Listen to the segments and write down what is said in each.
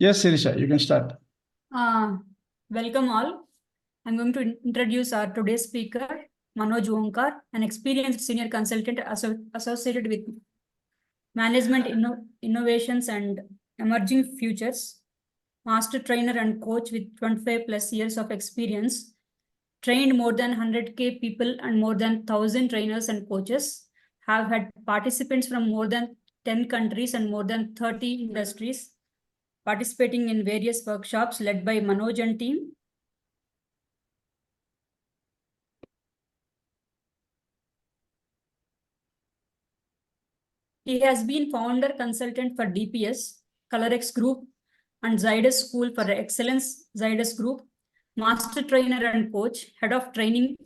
Yes, Sirisha, you can start. Welcome all. I'm going to introduce our today's speaker, Manoj Onkar, an experienced senior consultant associated with management innovations and emerging futures, master trainer and coach with 25 plus years of experience, trained more than 100K people and more than 1,000 trainers and coaches, have had participants from more than 10 countries and more than 30 industries, participating in various workshops led by Manoj and team. He has been founder consultant for DPS, ColorX Group, and Zydus School for Excellence, Zydus Group, master trainer and coach, head of training,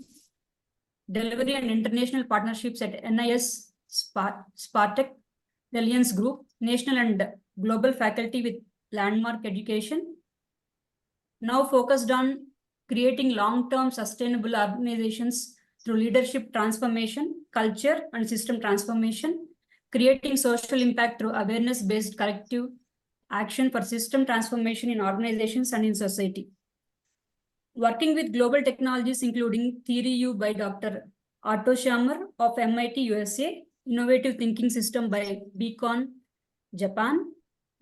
delivery and international partnerships at NIS Spartec, Reliance Group, national and global faculty with landmark education. Now focused on creating long-term sustainable organizations through leadership transformation, culture and system transformation, creating social impact through awareness-based collective action for system transformation in organizations and in society. Working with global technologies, including Theory U by Dr. Otto Schammer of MIT, USA, Innovative Thinking System by Beacon, Japan,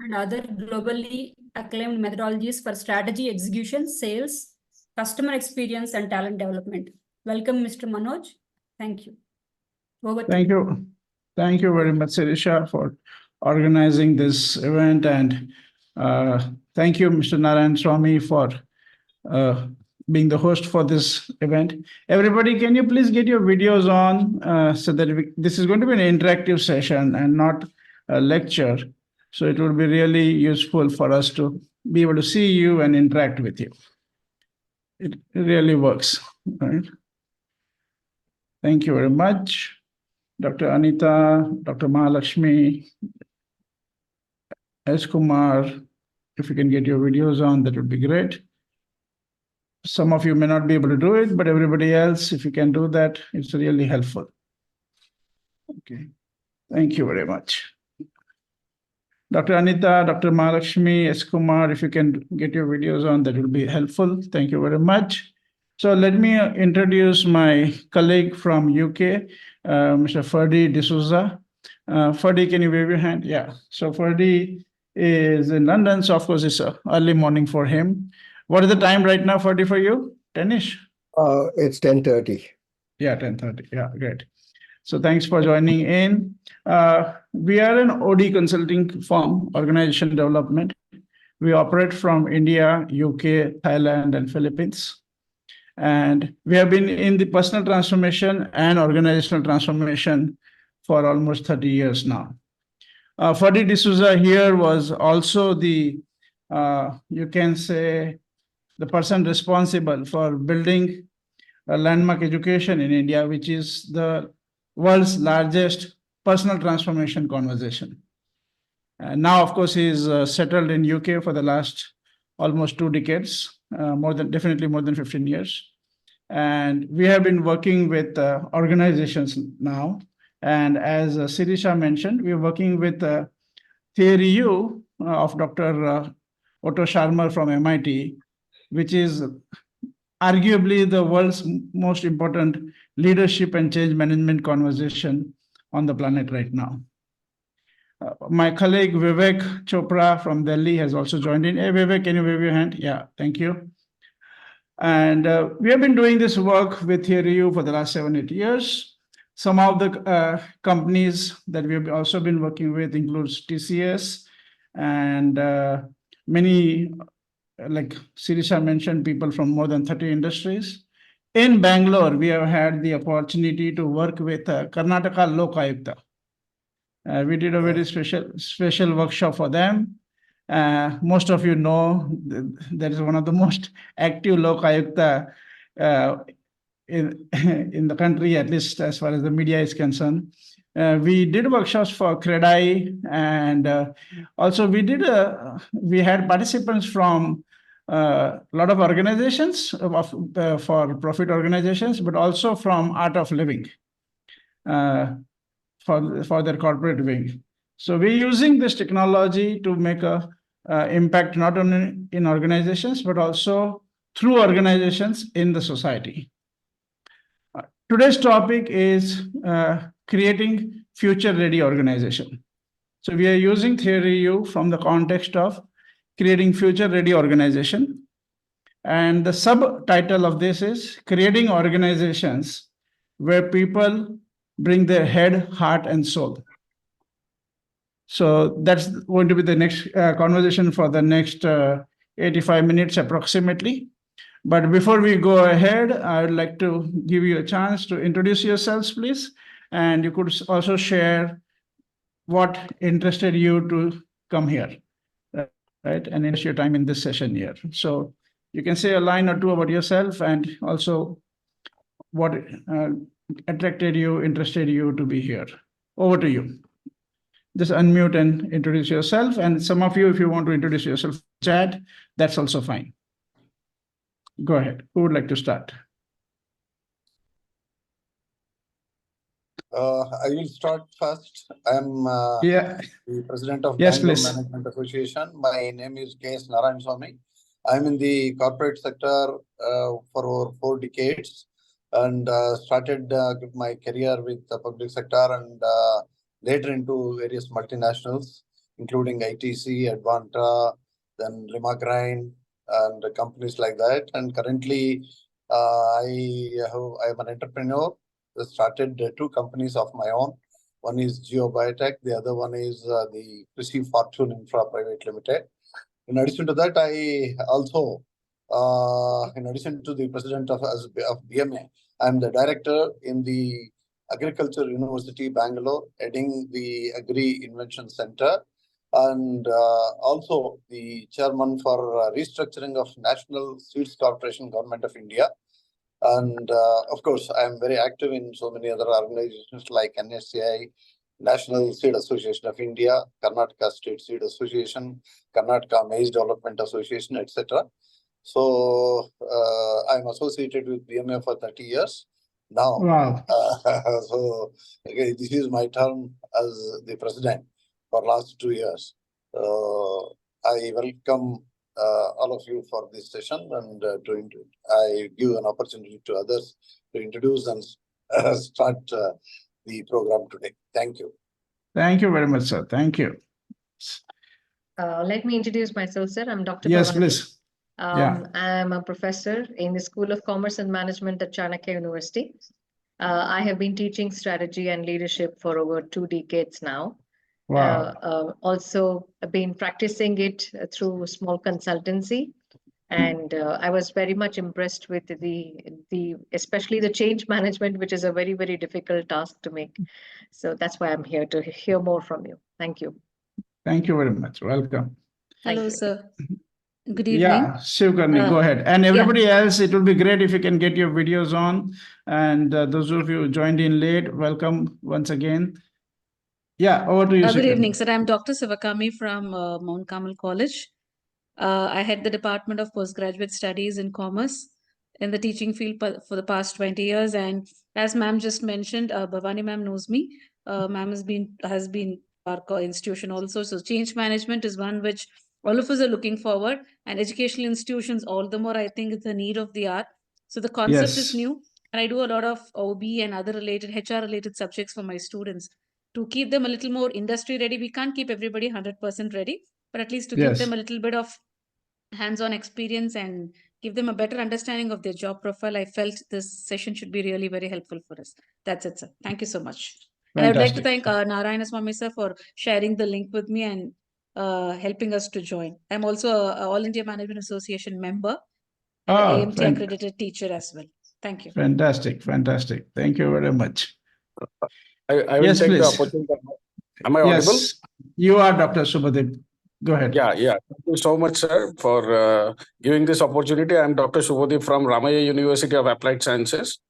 and other globally acclaimed methodologies for strategy, execution, sales, customer experience, and talent development. Welcome, Mr. Manoj. Thank you. Thank you. Thank you very much, Sirisha, for organizing this event. And thank you, Mr. Narayan Swamy, for being the host for this event. Everybody, can you please get your videos on so that this is going to be an interactive session and not a lecture. So it would be really useful for us to be able to see you and interact with you. It really works, right? Thank you very much. Dr. Anita, Dr. Mahalakshmi, S. Kumar, if you can get your videos on, that would be great. Some of you may not be able to do it, but everybody else, if you can do that, it's really helpful. Okay, thank you very much. Dr. Anita, Dr. Mahalakshmi, S. Kumar, if you can get your videos on, that will be helpful. Thank you very much. So let me introduce my colleague from UK, Mr. Ferdy D'Souza. Ferdy, can you wave your hand? Yeah. So Ferdy is in London, so of course it's early morning for him. What is the time right now, Ferdy, for you? 10-ish? It's 10:30. Yeah, 10:30. Yeah, great. So thanks for joining in. We are an OD consulting firm, organization development. We operate from India, UK, Thailand, and Philippines. And we have been in the personal transformation and organizational transformation for almost 30 years now. Ferdy D'Souza here was also the, you can say, the person responsible for building a landmark education in India, which is the world's largest personal transformation conversation. And now, of course, he's settled in UK for the last almost 2 decades, definitely more than 15 years. And we have been working with organizations now. And as Sirisha mentioned, we're working with Theory U of Dr. Otto Scharmer from MIT, which is arguably the world's most important leadership and change management conversation on the planet right now. My colleague Vivek Chopra from Delhi has also joined in. Hey, Vivek, can you wave your hand? Yeah, thank you. And we have been doing this work with Theory U for the last 7-8 years. Some of the companies that we have also been working with includes TCS and many, like Sirisha mentioned, people from more than 30 industries. In Bangalore, we have had the opportunity to work with Karnataka Lok Ayukta. We did a very special workshop for them. Most of you know that is one of the most active Lok Ayukta in the country, at least as far as the media is concerned. We did workshops for CREDAI, and also we had participants from a lot of organizations, for profit organizations, but also from Art of Living for their corporate wing. So we're using this technology to make a impact not only in organizations, but also through organizations in the society. Today's topic is creating future-ready organization. So we are using Theory U from the context of creating future-ready organization. And the subtitle of this is creating organizations where people bring their head, heart, and soul. So that's going to be the next conversation for the next 85 minutes approximately. But before we go ahead, I would like to give you a chance to introduce yourselves, please. And you could also share what interested you to come here, right? And invest your time in this session here. So you can say a line or two about yourself and also what attracted you, interested you to be here. Over to you. Just unmute and introduce yourself. And some of you, if you want to introduce yourself, chat, that's also fine. Go ahead. Who would like to start? I will start first. I'm Yeah. the president of Yes, Bangalore please. Management Association. My name is K.S. Narayan Swamy. I'm in the corporate sector for over 4 decades and started my career with the public sector and later into various multinationals, including ITC, Advanta, then Limagrain, and companies like that. And currently, I'm an entrepreneur. I started 2 companies of my own. One is GeoBiotech, the other one is the Krisi Fortune Infra Private Limited. In addition to that, I also, in addition to the president of BMA, I'm the director in the Agriculture University, Bangalore, heading the Agri Invention Center, and also the chairman for restructuring of National Seeds Corporation, Government of India. And of course, I am very active in so many other organizations like NSCI, National Seed Association of India, Karnataka State Seed Association, Karnataka Maize Development Association, etc. So I'm associated with BMA for 30 years now. Wow. So okay, this is my term as the president for last 2 years. I welcome all of you for this session and I give an opportunity to others to introduce and start the program today. Thank you. Thank you very much, sir. Thank you. Let me introduce myself, sir. I'm Dr. Yes, Bhavani. please. Yeah. I'm a professor in the School of Commerce and Management at Chanakya University. I have been teaching strategy and leadership for over 2 decades now. Wow. Also been practicing it through small consultancy. And I was very much impressed with the especially the change management, which is a very, very difficult task to make. So that's why I'm here to hear more from you. Thank you. Thank you very much. Welcome. Thank Hello, you. sir. Good evening. Yeah, Shivkarni, go ahead. And everybody else, it will be great if you can get your videos on. And those of you who joined in late, welcome once again. Yeah, over to you, Good Shivkarni. evening, sir. I'm Dr. Sivakami from Mount Carmel College. I head the Department of Postgraduate Studies in Commerce in the teaching field for the past 20 years. And as ma'am just mentioned, Bhavani ma'am knows me. Ma'am has been our institution also. So change management is one which all of us are looking forward, and educational institutions all the more. I think it's a need of the hour. So the concept is new, and I do a lot of OB and other related HR related subjects for my students to keep them a little more industry ready. We can't keep everybody 100% ready, but at least to give them a little bit of hands-on experience and give them a better understanding of their job profile. I felt this session should be really very helpful for us. That's it, sir. Thank you so much. And I would like to thank Narayana Swamy sir for sharing the link with me and helping us to join. I'm also a All India Management Association member and an AMT accredited teacher as well. Thank you. Fantastic. Fantastic. Thank you very much. I will take the opportunity. Am I audible? Yes, you are Dr. Subhadev. Go ahead. Yeah. Thank you so much, sir, for giving this opportunity. I'm Dr. Subhadev from Ramaya University of Applied Sciences.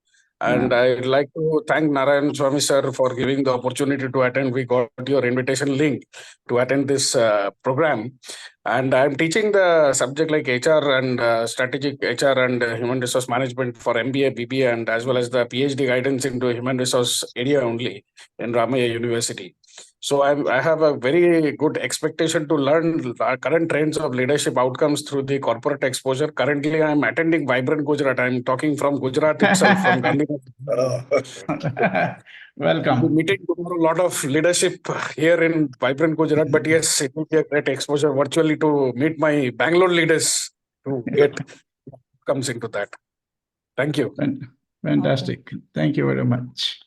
And I'd like to thank Narayan Swamy sir for giving the opportunity to attend. We got your invitation link to attend this program. And I'm teaching the subject like HR and strategic HR and human resource management for MBA, BBA, and as well as the PhD guidance into human resource area only in Ramaya University. So I have a very good expectation to learn current trends of leadership outcomes through the corporate exposure. Currently, I'm attending Vibrant Gujarat. I'm talking from Gujarat itself, from Gandhinagar. Welcome. We'll be meeting tomorrow a lot of leadership here in Vibrant Gujarat. But yes, it will be a great exposure virtually to meet my Bangalore leaders to get comes into that. Thank you. Fantastic. Thank you very much.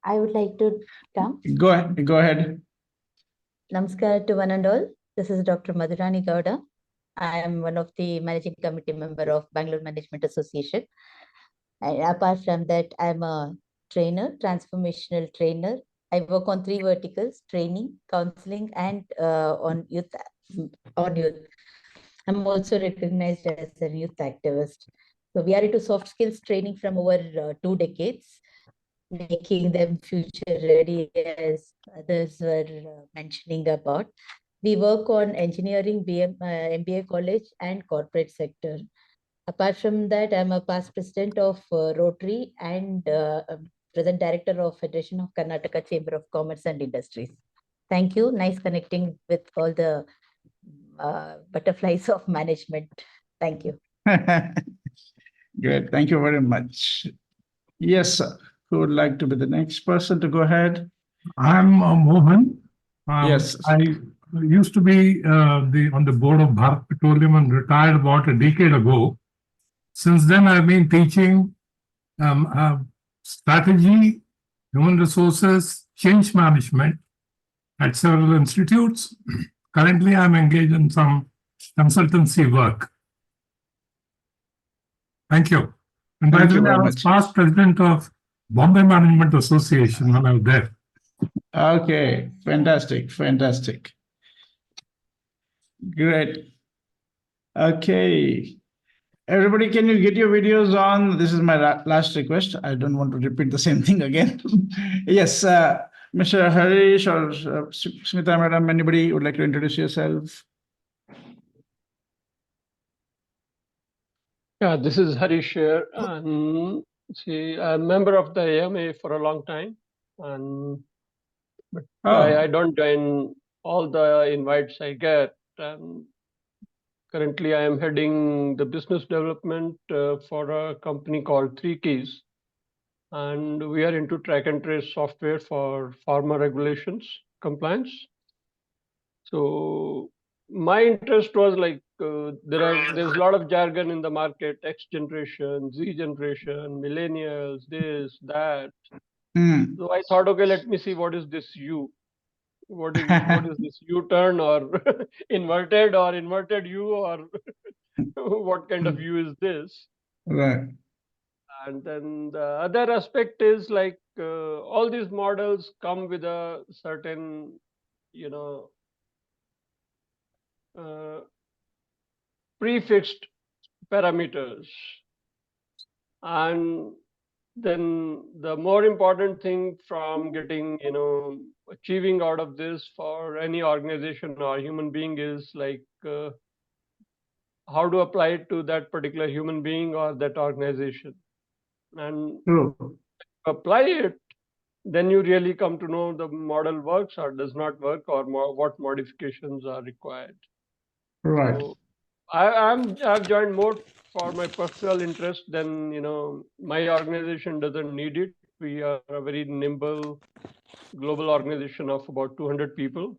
I would like to come. Go ahead. Go ahead. Namaskar to one and all. This is Dr. Madhurani Gowda. I am one of the managing committee member of Bangalore Management Association. And apart from that, I'm a trainer, transformational trainer. I work on 3 verticals: training, counseling, and on youth. I'm also recognized as a youth activist. So we are into soft skills training from over 2 decades, making them future ready, as others were mentioning about. We work on engineering, MBA college, and corporate sector. Apart from that, I'm a past president of Rotary and present director of Federation of Karnataka Chamber of Commerce and Industries. Thank you. Nice connecting with all the butterflies of management. Thank you. Great. Thank you very much. Yes, sir. Who would like to be the next person to go ahead? I'm Mohan. Yes. I used to be on the board of Bharat Petroleum and retired about a decade ago. Since then, I've been teaching strategy, human resources, change management at several institutes. Currently, I'm engaged in some consultancy work. Thank you. And by the way, I was past president of Bombay Management Association when I was there. Okay, fantastic, fantastic. Great. Okay. Everybody, can you get your videos on? This is my last request. I don't want to repeat the same thing again. Yes, Mr. Harish or Smita Madam, anybody would like to introduce yourself? Yeah, this is Harish here. And see, I'm a member of the AMA for a long time, but I don't join all the invites I get. Currently, I am heading the business development for a company called 3 Keys, and we are into track and trace software for pharma regulations compliance. So my interest was like there's a lot of jargon in the market: X generation, Z generation, millennials, this, that. So I thought, okay, let me see what is this U. What is this U-turn or inverted U, or what kind of U is this? Right. And then the other aspect is like all these models come with a certain, prefixed parameters. And then the more important thing from getting, achieving out of this for any organization or human being is like how to apply it to that particular human being or that organization. And apply it, then you really come to know the model works or does not work, or what modifications are required. Right. So I've joined more for my personal interest than, my organization doesn't need it. We are a very nimble global organization of about 200 people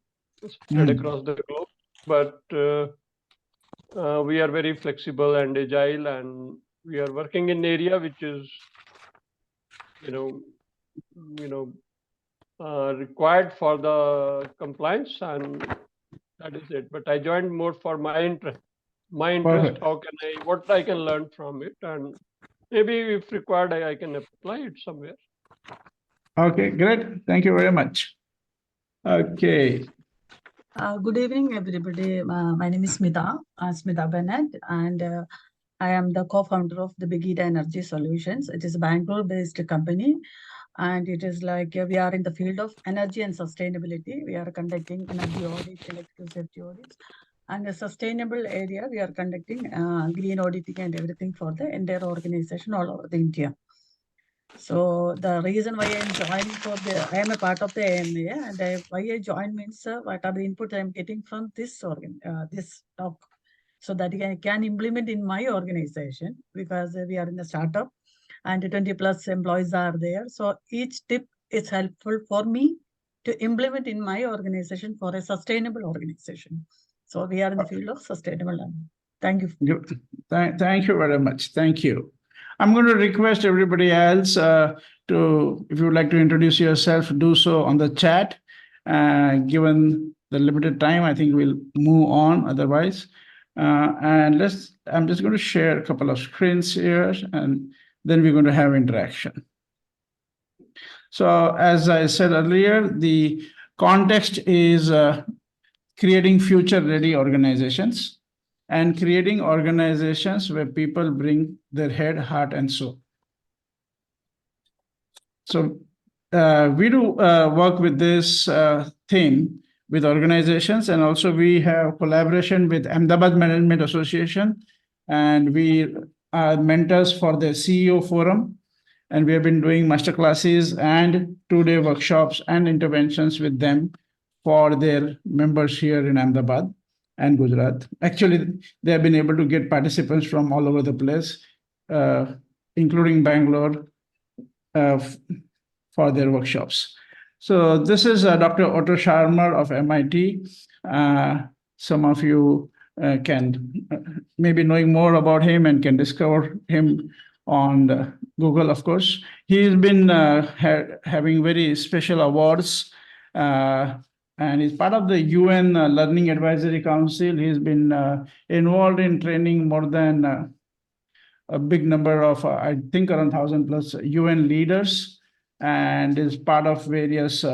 spread across the globe, but we are very flexible and agile, and we are working in an area which is, required for the compliance, and that is it. But I joined more for my interest. Perfect. What I can learn from it, and maybe if required, I can apply it somewhere. Okay, great. Thank you very much. Okay. Good evening, everybody. My name is Smita Bennett, and I am the co-founder of the Big Ida Energy Solutions. It is a Bangalore-based company, and it is like we are in the field of energy and sustainability. We are conducting energy audits, electrical safety audits, and a sustainable area. We are conducting green auditing and everything for the entire organization all over the India. So the reason why I'm joining I am a part of the AMA, and why I join means what are the input I'm getting from this this talk, so that I can implement in my organization, because we are in a startup and 20 plus employees are there. So each tip is helpful for me to implement in my organization for a sustainable organization. So we are in the field of sustainable learning. Thank you. Thank you very much. Thank you. I'm going to request everybody else to, if you would like to introduce yourself, do so on the chat. Given the limited time, I think we'll move on otherwise. And I'm just going to share a couple of screens here, and then we're going to have interaction. So as I said earlier, the context is creating future-ready organizations and creating organizations where people bring their head, heart, and soul. So we do work with this theme with organizations, and also we have collaboration with Ahmedabad Management Association, and we are mentors for the CEO Forum, and we have been doing masterclasses and two-day workshops and interventions with them for their members here in Ahmedabad and Gujarat. Actually, they have been able to get participants from all over the place, including Bangalore, for their workshops. So this is Dr. Otto Scharmer of MIT. Some of you can maybe knowing more about him and can discover him on Google, of course. He's been having very special awards, and he's part of the UN Learning Advisory Council. He's been involved in training more than a big number of, I think around 1,000 plus UN leaders, and is part of various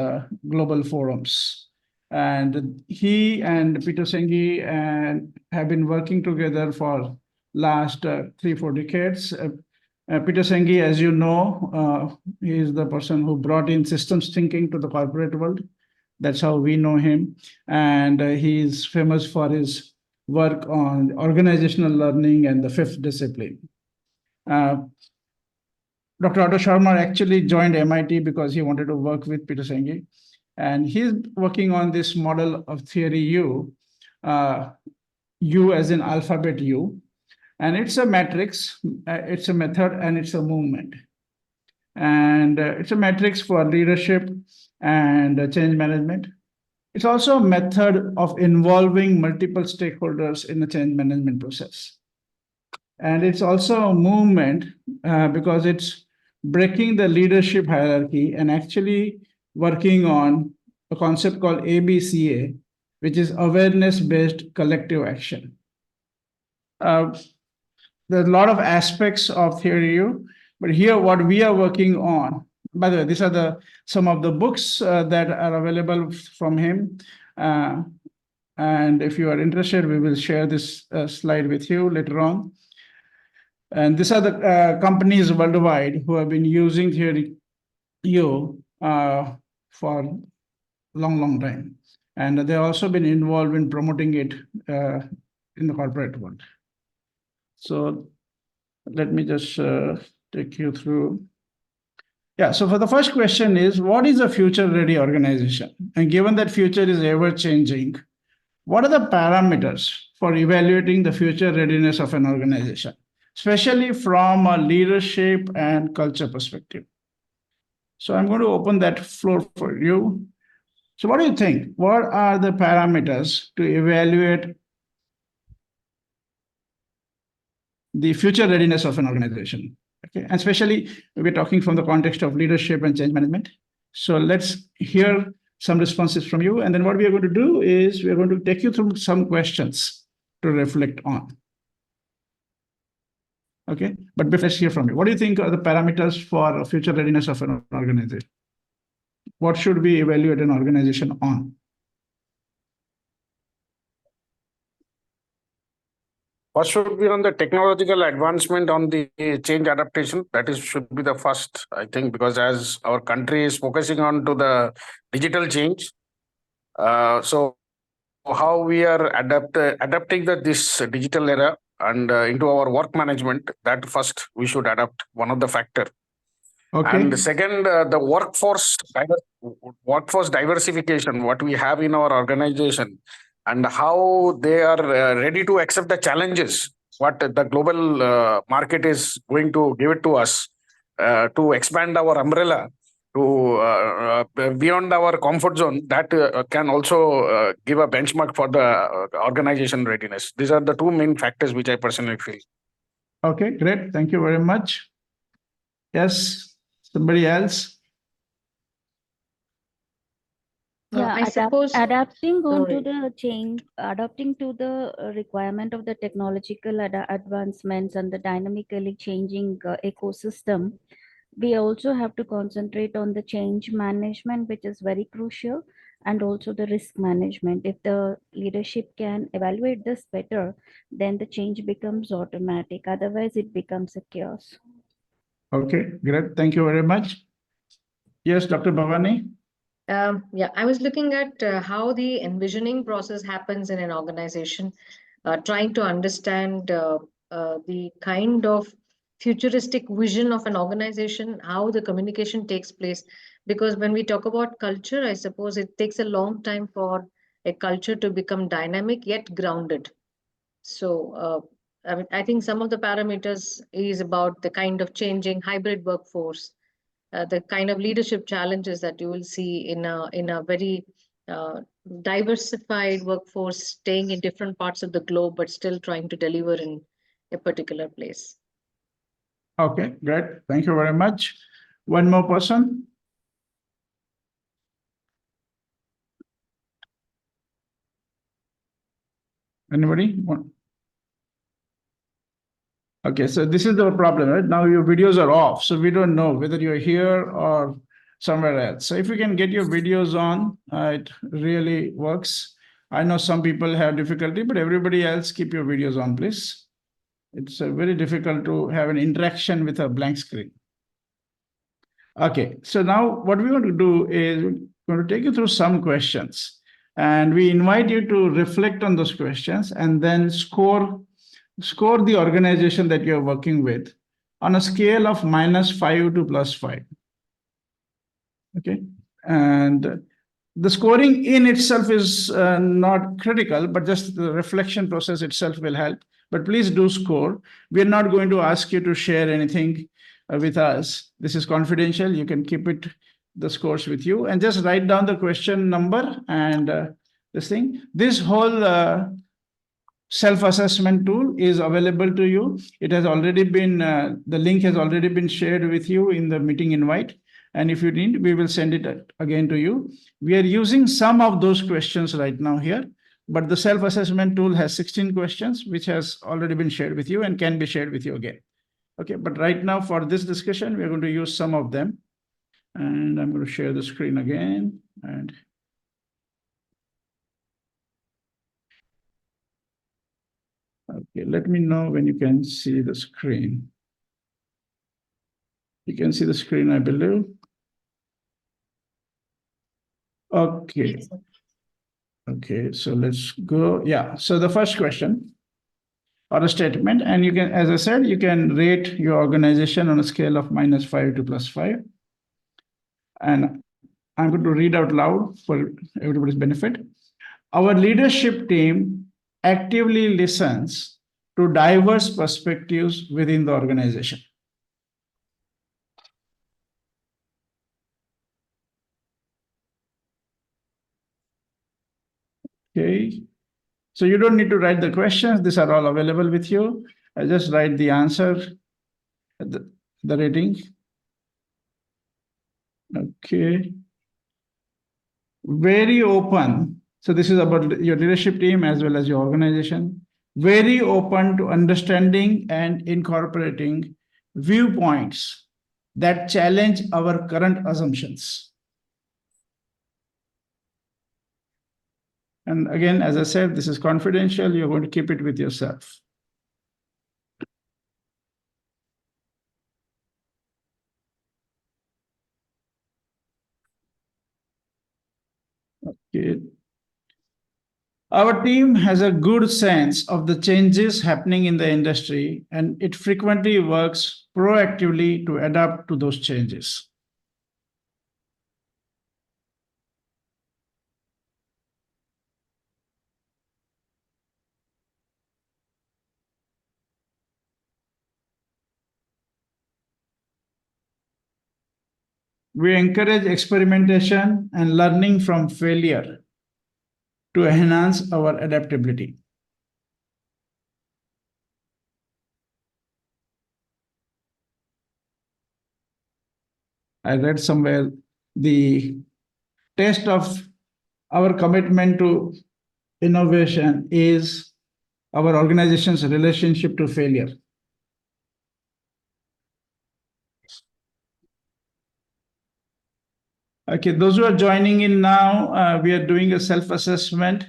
global forums. And he and Peter Senge have been working together for last 3-4 decades. Peter Senge, as you know, he is the person who brought in systems thinking to the corporate world. That's how we know him. And he is famous for his work on organizational learning and the fifth discipline. Dr. Otto Scharmer actually joined MIT because he wanted to work with Peter Senge. And he's working on this model of theory U, U as in alphabet U. And it's a matrix, it's a method, and it's a movement. And it's a matrix for leadership and change management. It's also a method of involving multiple stakeholders in the change management process. And it's also a movement because it's breaking the leadership hierarchy and actually working on a concept called ABCA, which is awareness-based collective action. There's a lot of aspects of theory U, but here what we are working on, by the way, these are some of the books that are available from him. And if you are interested, we will share this slide with you later on. And these are the companies worldwide who have been using theory U for a long time. And they've also been involved in promoting it in the corporate world. So let me just take you through. Yeah, so for the first question is, what is a future-ready organization? And given that future is ever-changing, what are the parameters for evaluating the future readiness of an organization, especially from a leadership and culture perspective? So I'm going to open that floor for you. So what do you think? What are the parameters to evaluate the future readiness of an organization? Okay, and especially we're talking from the context of leadership and change management. So let's hear some responses from you. And then what we are going to do is we're going to take you through some questions to reflect on. Okay, but let's hear from you. What do you think are the parameters for future readiness of an organization? What should we evaluate an organization on? What should be on the technological advancement on the change adaptation? That should be the first, I think, because as our country is focusing on to the digital change, so how we are adapting this digital era and into our work management, that first we should adapt one of the factor. Okay. And second, the workforce diversification, what we have in our organization, and how they are ready to accept the challenges, what the global market is going to give it to us, to expand our umbrella to beyond our comfort zone, that can also give a benchmark for the organization readiness. These are the two main factors which I personally feel. Okay, great. Thank you very much. Yes, somebody else? Yeah, I suppose. adapting onto Sorry. the change, adapting to the requirement of the technological advancements and the dynamically changing ecosystem, we also have to concentrate on the change management, which is very crucial, and also the risk management. If the leadership can evaluate this better, then the change becomes automatic. Otherwise, it becomes a chaos. Okay, great. Thank you very much. Yes, Dr. Bhavani? Yeah, I was looking at how the envisioning process happens in an organization, trying to understand the kind of futuristic vision of an organization, how the communication takes place. Because when we talk about culture, I suppose it takes a long time for a culture to become dynamic yet grounded. So, I mean, I think some of the parameters is about the kind of changing hybrid workforce, the kind of leadership challenges that you will see in a very diversified workforce, staying in different parts of the globe, but still trying to deliver in a particular place. Okay, great. Thank you very much. One more person. Anybody? Okay, so this is the problem, right? Now your videos are off, so we don't know whether you're here or somewhere else. So if you can get your videos on, it really works. I know some people have difficulty, but everybody else keep your videos on, please. It's very difficult to have an interaction with a blank screen. Okay, so now what we want to do is we're going to take you through some questions, and we invite you to reflect on those questions and then score the organization that you're working with on a scale of -5 to +5. Okay, and the scoring in itself is not critical, but just the reflection process itself will help. But please do score. We're not going to ask you to share anything with us. This is confidential. You can keep the scores with you, and just write down the question number and this thing. This whole self-assessment tool is available to you. It has already been, the link has already been shared with you in the meeting invite. And if you need, we will send it again to you. We are using some of those questions right now here, but the self-assessment tool has 16 questions, which has already been shared with you and can be shared with you again. Okay, but right now for this discussion, we're going to use some of them. And I'm going to share the screen again. And okay, let me know when you can see the screen. You can see the screen, I believe. Okay. Okay, so let's go. Yeah, so the first question or a statement, and you can, as I said, you can rate your organization on a scale of -5 to +5. And I'm going to read out loud for everybody's benefit. Our leadership team actively listens to diverse perspectives within the organization. Okay, so you don't need to write the questions. These are all available with you. I just write the answer, the rating. Okay. Very open. So this is about your leadership team as well as your organization. Very open to understanding and incorporating viewpoints that challenge our current assumptions. And again, as I said, this is confidential. You're going to keep it with yourself. Okay. Our team has a good sense of the changes happening in the industry, and it frequently works proactively to adapt to those changes. We encourage experimentation and learning from failure to enhance our adaptability. I read somewhere the test of our commitment to innovation is our organization's relationship to failure. Okay, those who are joining in now, we are doing a self-assessment,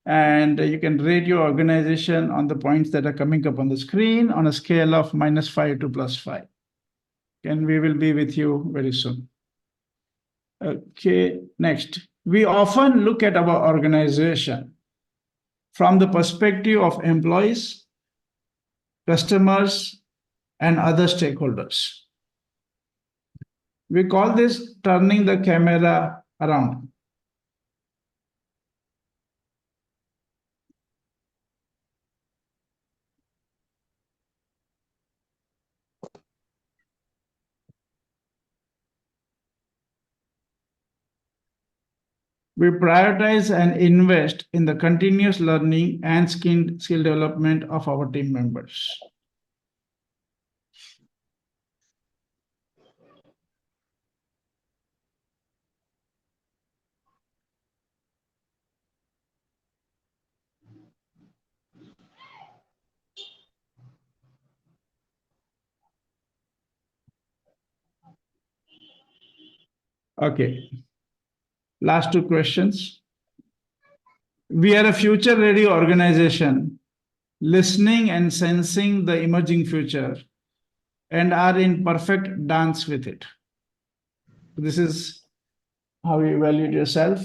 and you can rate your organization on the points that are coming up on the screen on a scale of -5 to +5. And we will be with you very soon. Okay, next. We often look at our organization from the perspective of employees, customers, and other stakeholders. We call this turning the camera around. We prioritize and invest in the continuous learning and skill development of our team members. Okay. Last two questions. We are a future-ready organization, listening and sensing the emerging future, and are in perfect dance with it. This is how you evaluate yourself.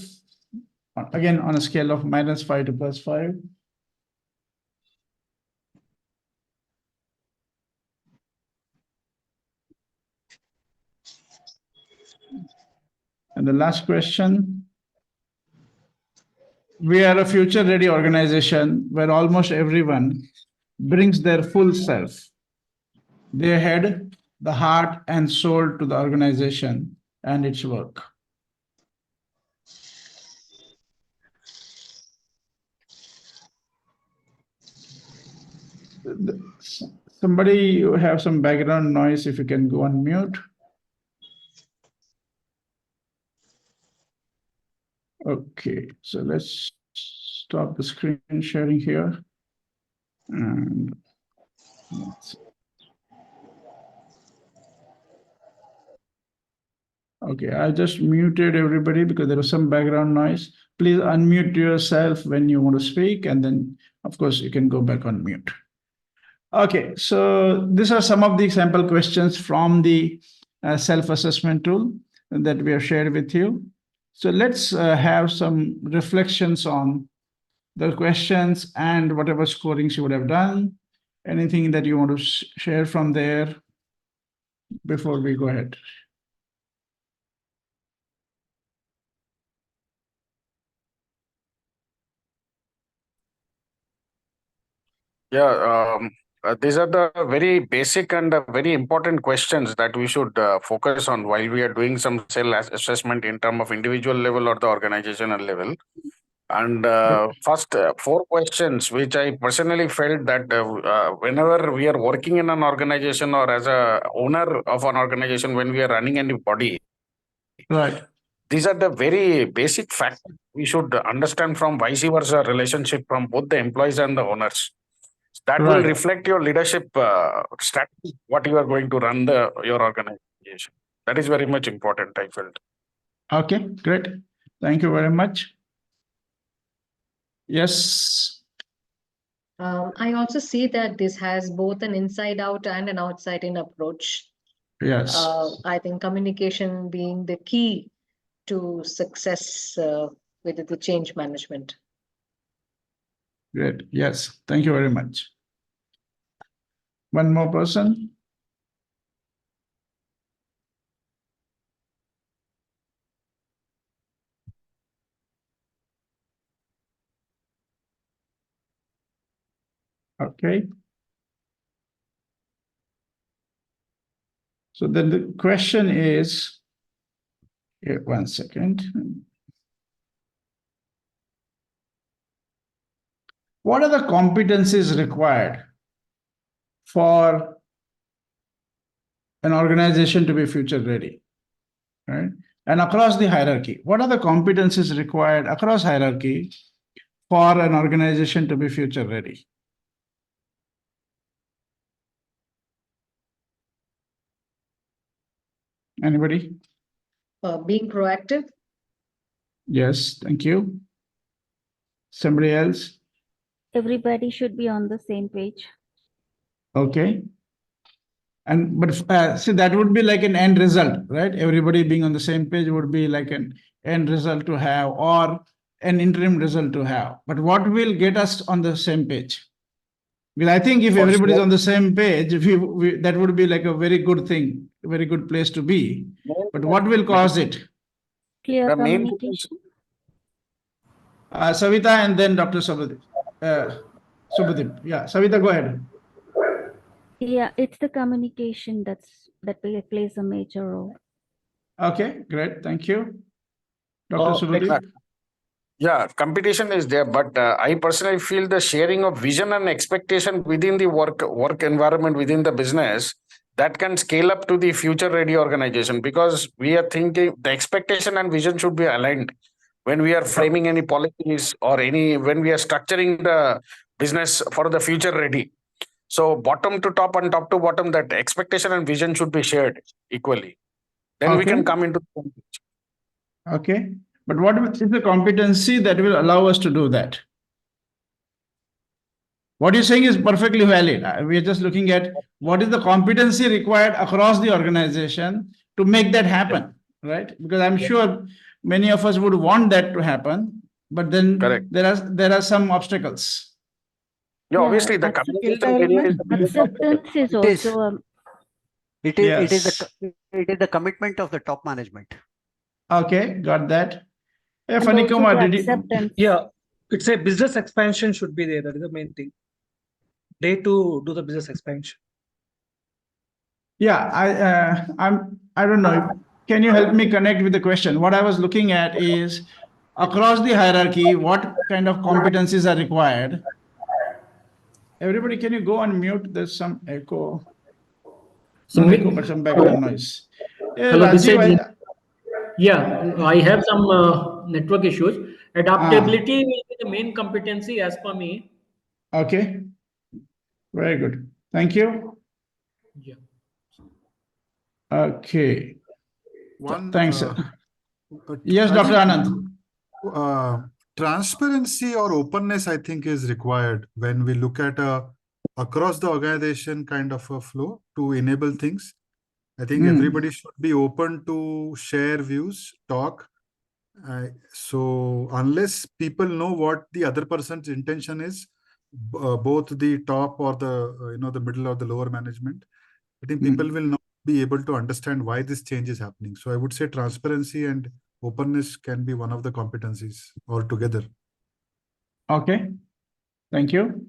Again, on a scale of -5 to +5. And the last question. We are a future-ready organization where almost everyone brings their full self, their head, the heart, and soul to the organization and its work. Somebody, you have some background noise, if you can go on mute. Okay, so let's stop the screen sharing here. And okay, I just muted everybody because there was some background noise. Please unmute yourself when you want to speak, and then, of course, you can go back on mute. Okay, so these are some of the sample questions from the self-assessment tool that we have shared with you. So let's have some reflections on the questions and whatever scorings you would have done. Anything that you want to share from there before we go ahead? Yeah, these are the very basic and very important questions that we should focus on while we are doing some self-assessment in terms of individual level or the organizational level. And first 4 questions, which I personally felt that whenever we are working in an organization or as a owner of an organization, when we are running any body, Right. These are the very basic factors we should understand from vice versa relationship from both the employees and the owners. That will Right. reflect your leadership strategy, what you are going to run your organization. That is very much important, I felt. Okay, great. Thank you very much. Yes. I also see that this has both an inside out and an outside in approach. Yes. I think communication being the key to success with the change management. Great. Yes. Thank you very much. One more person. Okay. So then the question is, here, 1 second. What are the competencies required for an organization to be future ready? Right? And across the hierarchy, what are the competencies required across hierarchy for an organization to be future ready? Anybody? Being proactive. Yes, thank you. Somebody else? Everybody should be on the same page. Okay. And but see, that would be like an end result, right? Everybody being on the same page would be like an end result to have, or an interim result to have. But what will get us on the same page? Because I think if For everybody's sure. on the same page, that would be like a very good thing, a very good place to be. But what will cause it? Clear The main communication. Savita and then Dr. Subhadeep. Subhadeep. Yeah, Savita, go ahead. Yeah, it's the communication plays a major role. Okay, great. Thank you. Dr. Subhadeep. Yeah, competition is there, but I personally feel the sharing of vision and expectation within the work environment within the business that can scale up to the future ready organization, because we are thinking the expectation and vision should be aligned when we are framing any policies or when we are structuring the business for the future ready. So bottom to top and top to bottom, that expectation and vision should be shared equally. Then we Okay. can come into. Okay. But what is the competency that will allow us to do that? What you're saying is perfectly valid. We are just looking at what is the competency required across the organization to make that happen, right? Because I'm sure many of us would want that to happen, but then Correct. there are some obstacles. Yeah, Yeah, obviously the communication area is the biggest obstacle. acceptance is It is. also It is the commitment of the top management. Okay, got that. Hey, and Funny also Kumar, the did you? acceptance. Yeah, it's a business expansion should be there. That is the main thing. They to do the business expansion. Yeah, I don't know. Can you help me connect with the question? What I was looking at is across the hierarchy, what kind of competencies are required? Everybody, can you go on mute? There's some echo. Not echo, but some background noise. Hello, this Rajiv, is yeah, I have some network issues. Adaptability will be the main competency as per me. Okay, very good. Thank you. Yeah. Okay. Thanks. Sir. But Yes, I Dr. think, Anand. Transparency or openness, I think, is required when we look at across the organization kind of a flow to enable things. I think everybody should be open to share views, talk. So unless people know what the other person's intention is, both the top or the middle or the lower management, I think people will not be able to understand why this change is happening. So I would say transparency and openness can be one of the competencies altogether. Okay, thank you.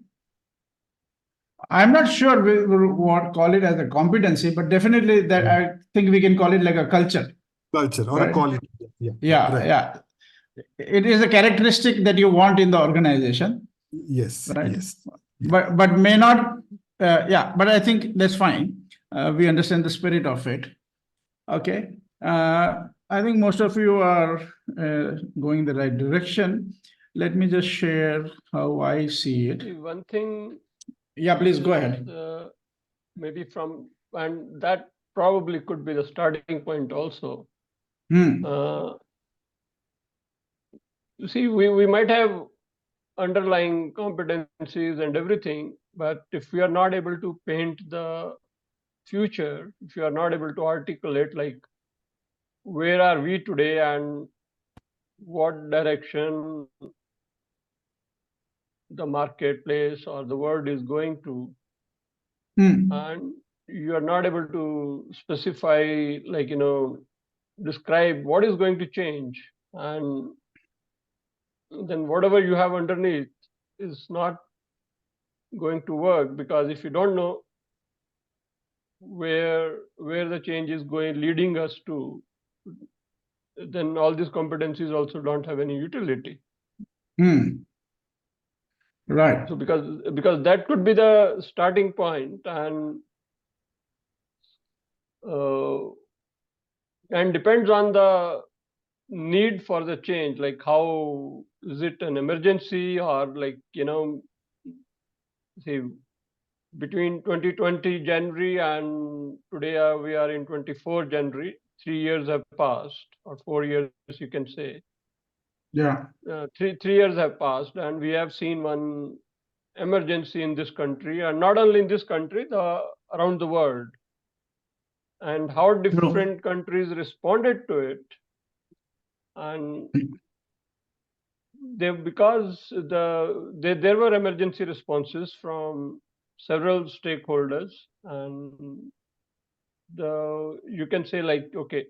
I'm not sure we would call it as a competency, but definitely that I think we can call it like a culture. Culture or right? a quality. Yeah, right. yeah. It is a characteristic that you want in the organization. Yes, right? yes. But may not. But I think that's fine. We understand the spirit of it. Okay. I think most of you are going the right direction. Let me just share how I see it. One thing. Yeah, please go ahead. Maybe and that probably could be the starting point also. You see, we might have underlying competencies and everything, but if we are not able to paint the future, if you are not able to articulate like where are we today and what direction the marketplace or the world is going to, and you are not able to specify, like, describe what is going to change, and then whatever you have underneath is not going to work, because if you don't know where the change is going, leading us to, then all these competencies also don't have any utility. Right. So because that could be the starting point, and depends on the need for the change, like how is it an emergency, or like, say between 2020 January and today we are in 24 January, 3 years have passed, or 4 years you can say. Yeah. 3 years have passed, and we have seen one emergency in this country, and not only in this country, around the world, and how different countries responded to it. And because there were emergency responses from several stakeholders, and you can say, like, okay,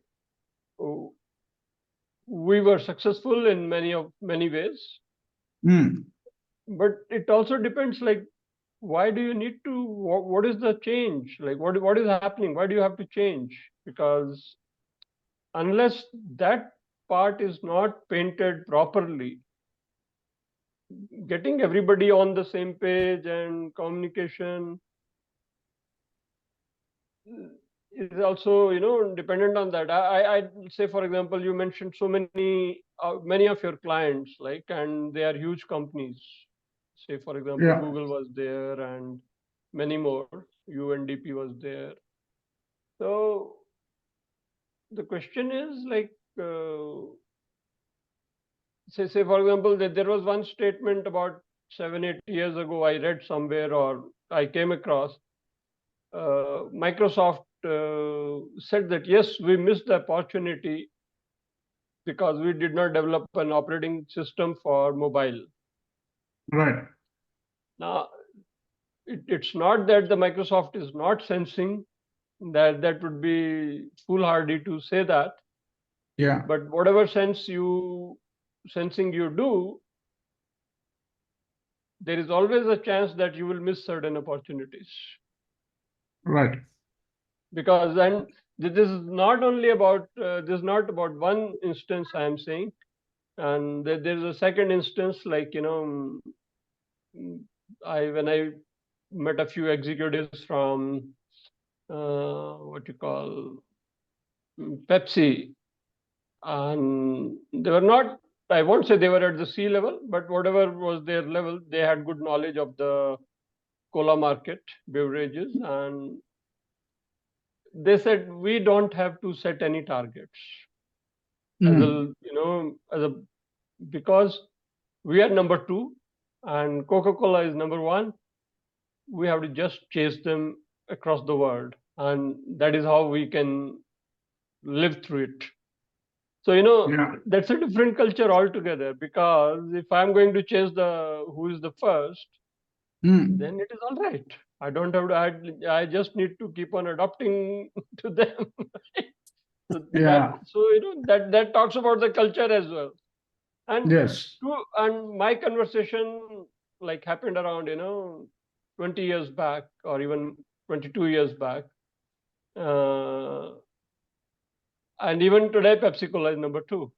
we were successful in many ways, but it also depends, like, why do you need to, what is the change, like what is happening, why do you have to change? Because unless that part is not painted properly, getting everybody on the same page and communication is also, dependent on that. I say, for example, you mentioned so many of your clients, like, and they are huge companies. Say, for example, Yeah. Google was there and many more. UNDP was there. So the question is, like, say for example, that there was one statement about 7-8 years ago I read somewhere, or I came across. Microsoft said that, yes, we missed the opportunity because we did not develop an operating system for mobile. Right. Now, it's not that the Microsoft is not sensing, that would be foolhardy to say that. Yeah. But whatever sensing you do, there is always a chance that you will miss certain opportunities. Right. Because then this is not only about, this is not about one instance I am saying, and there's a second instance, like, when I met a few executives from what you call Pepsi, and they were not, I won't say they were at the C level, but whatever was their level, they had good knowledge of the cola market, beverages, and they said, we don't have to set any targets because we are number 2 and Coca-Cola is number 1. We have to just chase them across the world, and that is how we can live through it. So, that's a different culture altogether, because if I'm going to chase who is the first, then it is all right. I don't have to, I just need to keep on adapting to them. That talks about the culture as well. And yes. And my conversation, like, happened around 20 years back, or even 22 years back, and even today Pepsi Cola is number 2.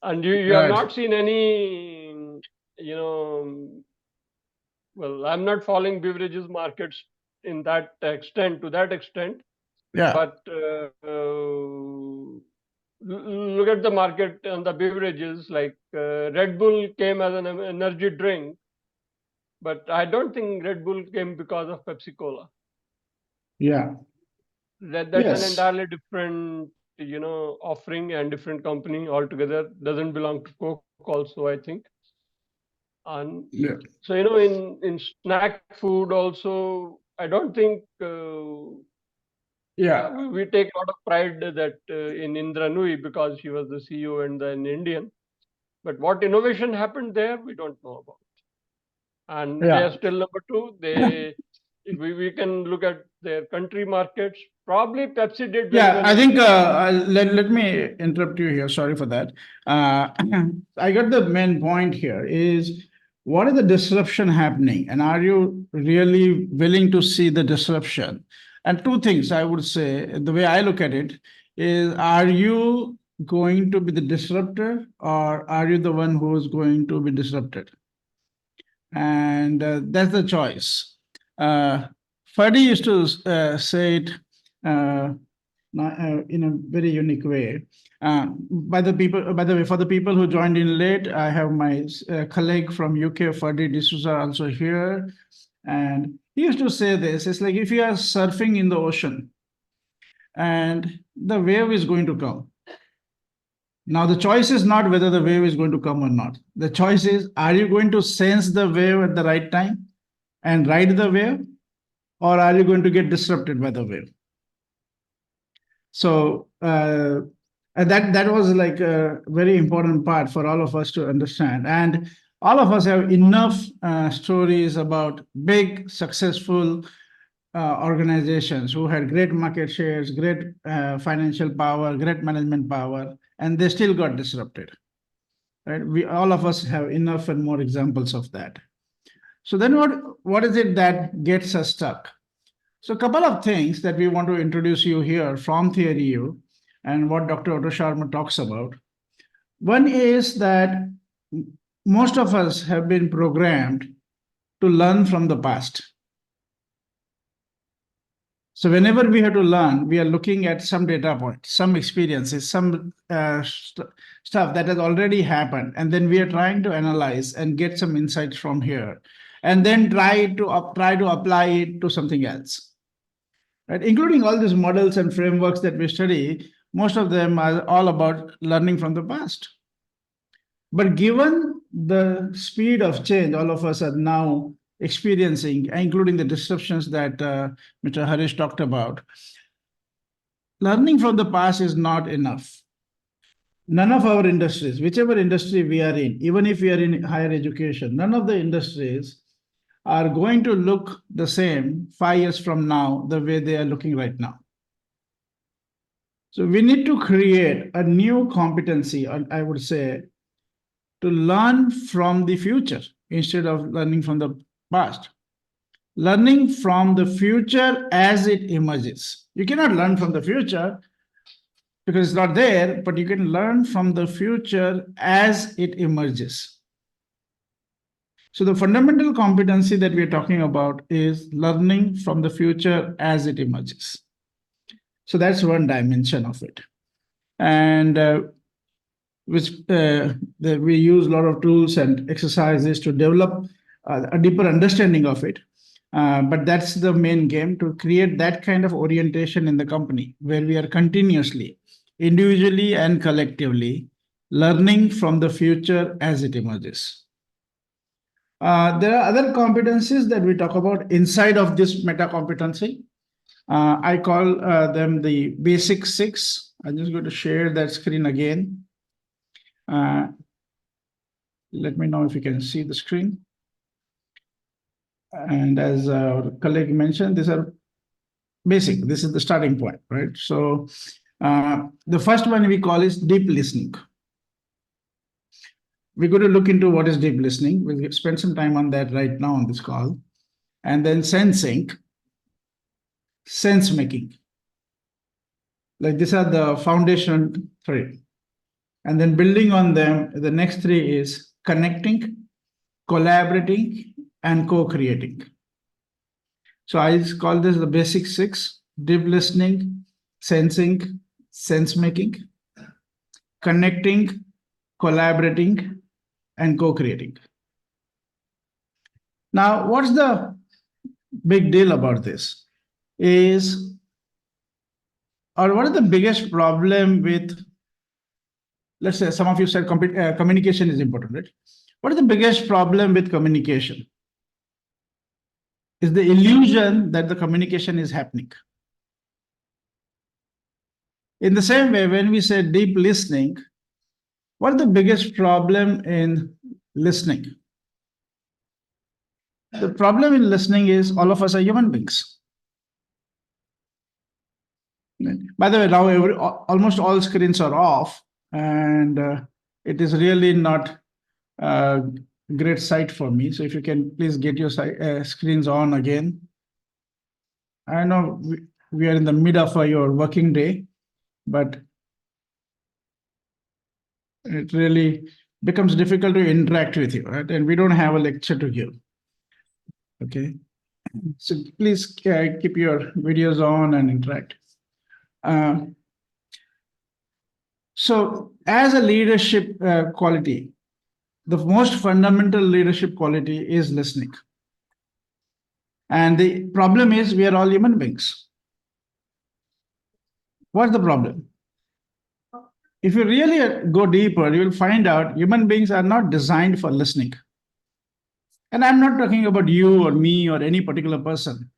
and you have not seen any, well, I'm not following beverages markets to that extent. Yeah. But look at the market on the beverages, like Red Bull came as an energy drink, but I don't think Red Bull came because of Pepsi Cola. Yeah. That's Yes. an entirely different, offering, and different company altogether. Doesn't belong to Coke also, I think. And so, in snack food also, I don't think we take a lot of pride that in Indra Nui, because he was the CEO and then Indian. But what innovation happened there, we don't know about. And they Yeah. are still number two. They, if we can look at their country markets, probably Pepsi did very Yeah, well. I think let me interrupt you here. Sorry for that. I got the main point here is what is the disruption happening, and are you really willing to see the disruption? And two things I would say, the way I look at it is, are you going to be the disruptor, or are you the one who is going to be disrupted? And that's the choice. Fadi used to say it in a very unique way. By the way, for the people who joined in late, I have my colleague from UK, Fadi D'Souza, also here. And he used to say this, it's like if you are surfing in the ocean and the wave is going to come. Now, the choice is not whether the wave is going to come or not. The choice is, are you going to sense the wave at the right time and ride the wave, or are you going to get disrupted by the wave? So, and that was like a very important part for all of us to understand. And all of us have enough stories about big, successful organizations who had great market shares, great financial power, great management power, and they still got disrupted. Right? We all of us have enough and more examples of that. So then what is it that gets us stuck? So a couple of things that we want to introduce you here from Theory U and what Dr. Otto Sharma talks about. One is that most of us have been programmed to learn from the past. So whenever we have to learn, we are looking at some data points, some experiences, some stuff that has already happened. And then we are trying to analyze and get some insights from here, and then try to apply it to something else. Right? Including all these models and frameworks that we study, most of them are all about learning from the past. But given the speed of change all of us are now experiencing, including the disruptions that Mr. Harish talked about, learning from the past is not enough. None of our industries, whichever industry we are in, even if we are in higher education, none of the industries are going to look the same 5 years from now the way they are looking right now. So we need to create a new competency, I would say, to learn from the future instead of learning from the past. Learning from the future as it emerges. You cannot learn from the future because it's not there, but you can learn from the future as it emerges. So the fundamental competency that we're talking about is learning from the future as it emerges. So that's one dimension of it. And we use a lot of tools and exercises to develop a deeper understanding of it. But that's the main game, to create that kind of orientation in the company where we are continuously, individually and collectively, learning from the future as it emerges. There are other competencies that we talk about inside of this meta competency. I call them the basic 6. I'm just going to share that screen again. Let me know if you can see the screen. And as our colleague mentioned, these are basic. This is the starting point, right? So the first one we call is deep listening. We're going to look into what is deep listening. We'll spend some time on that right now on this call. And then sensing, sense making. Like these are the foundation 3. And then building on them, the next 3 is connecting, collaborating, and co-creating. So I call this the basic 6: deep listening, sensing, sense making, connecting, collaborating, and co-creating. Now, what's the big deal about this is, or what is the biggest problem with, let's say some of you said communication is important, right? What is the biggest problem with communication? Is the illusion that the communication is happening. In the same way, when we say deep listening, What is the biggest problem in listening? The problem in listening is all of us are human beings. By the way, now almost all screens are off, and it is really not a great sight for me. So if you can please get your screens on again. I know we are in the mid of your working day, but it really becomes difficult to interact with you, right? And we don't have a lecture to give. Okay. So please keep your videos on and interact. So as a leadership quality, the most fundamental leadership quality is listening. And the problem is we are all human beings. What's the problem? If you really go deeper, you will find out human beings are not designed for listening. And I'm not talking about you or me or any particular person.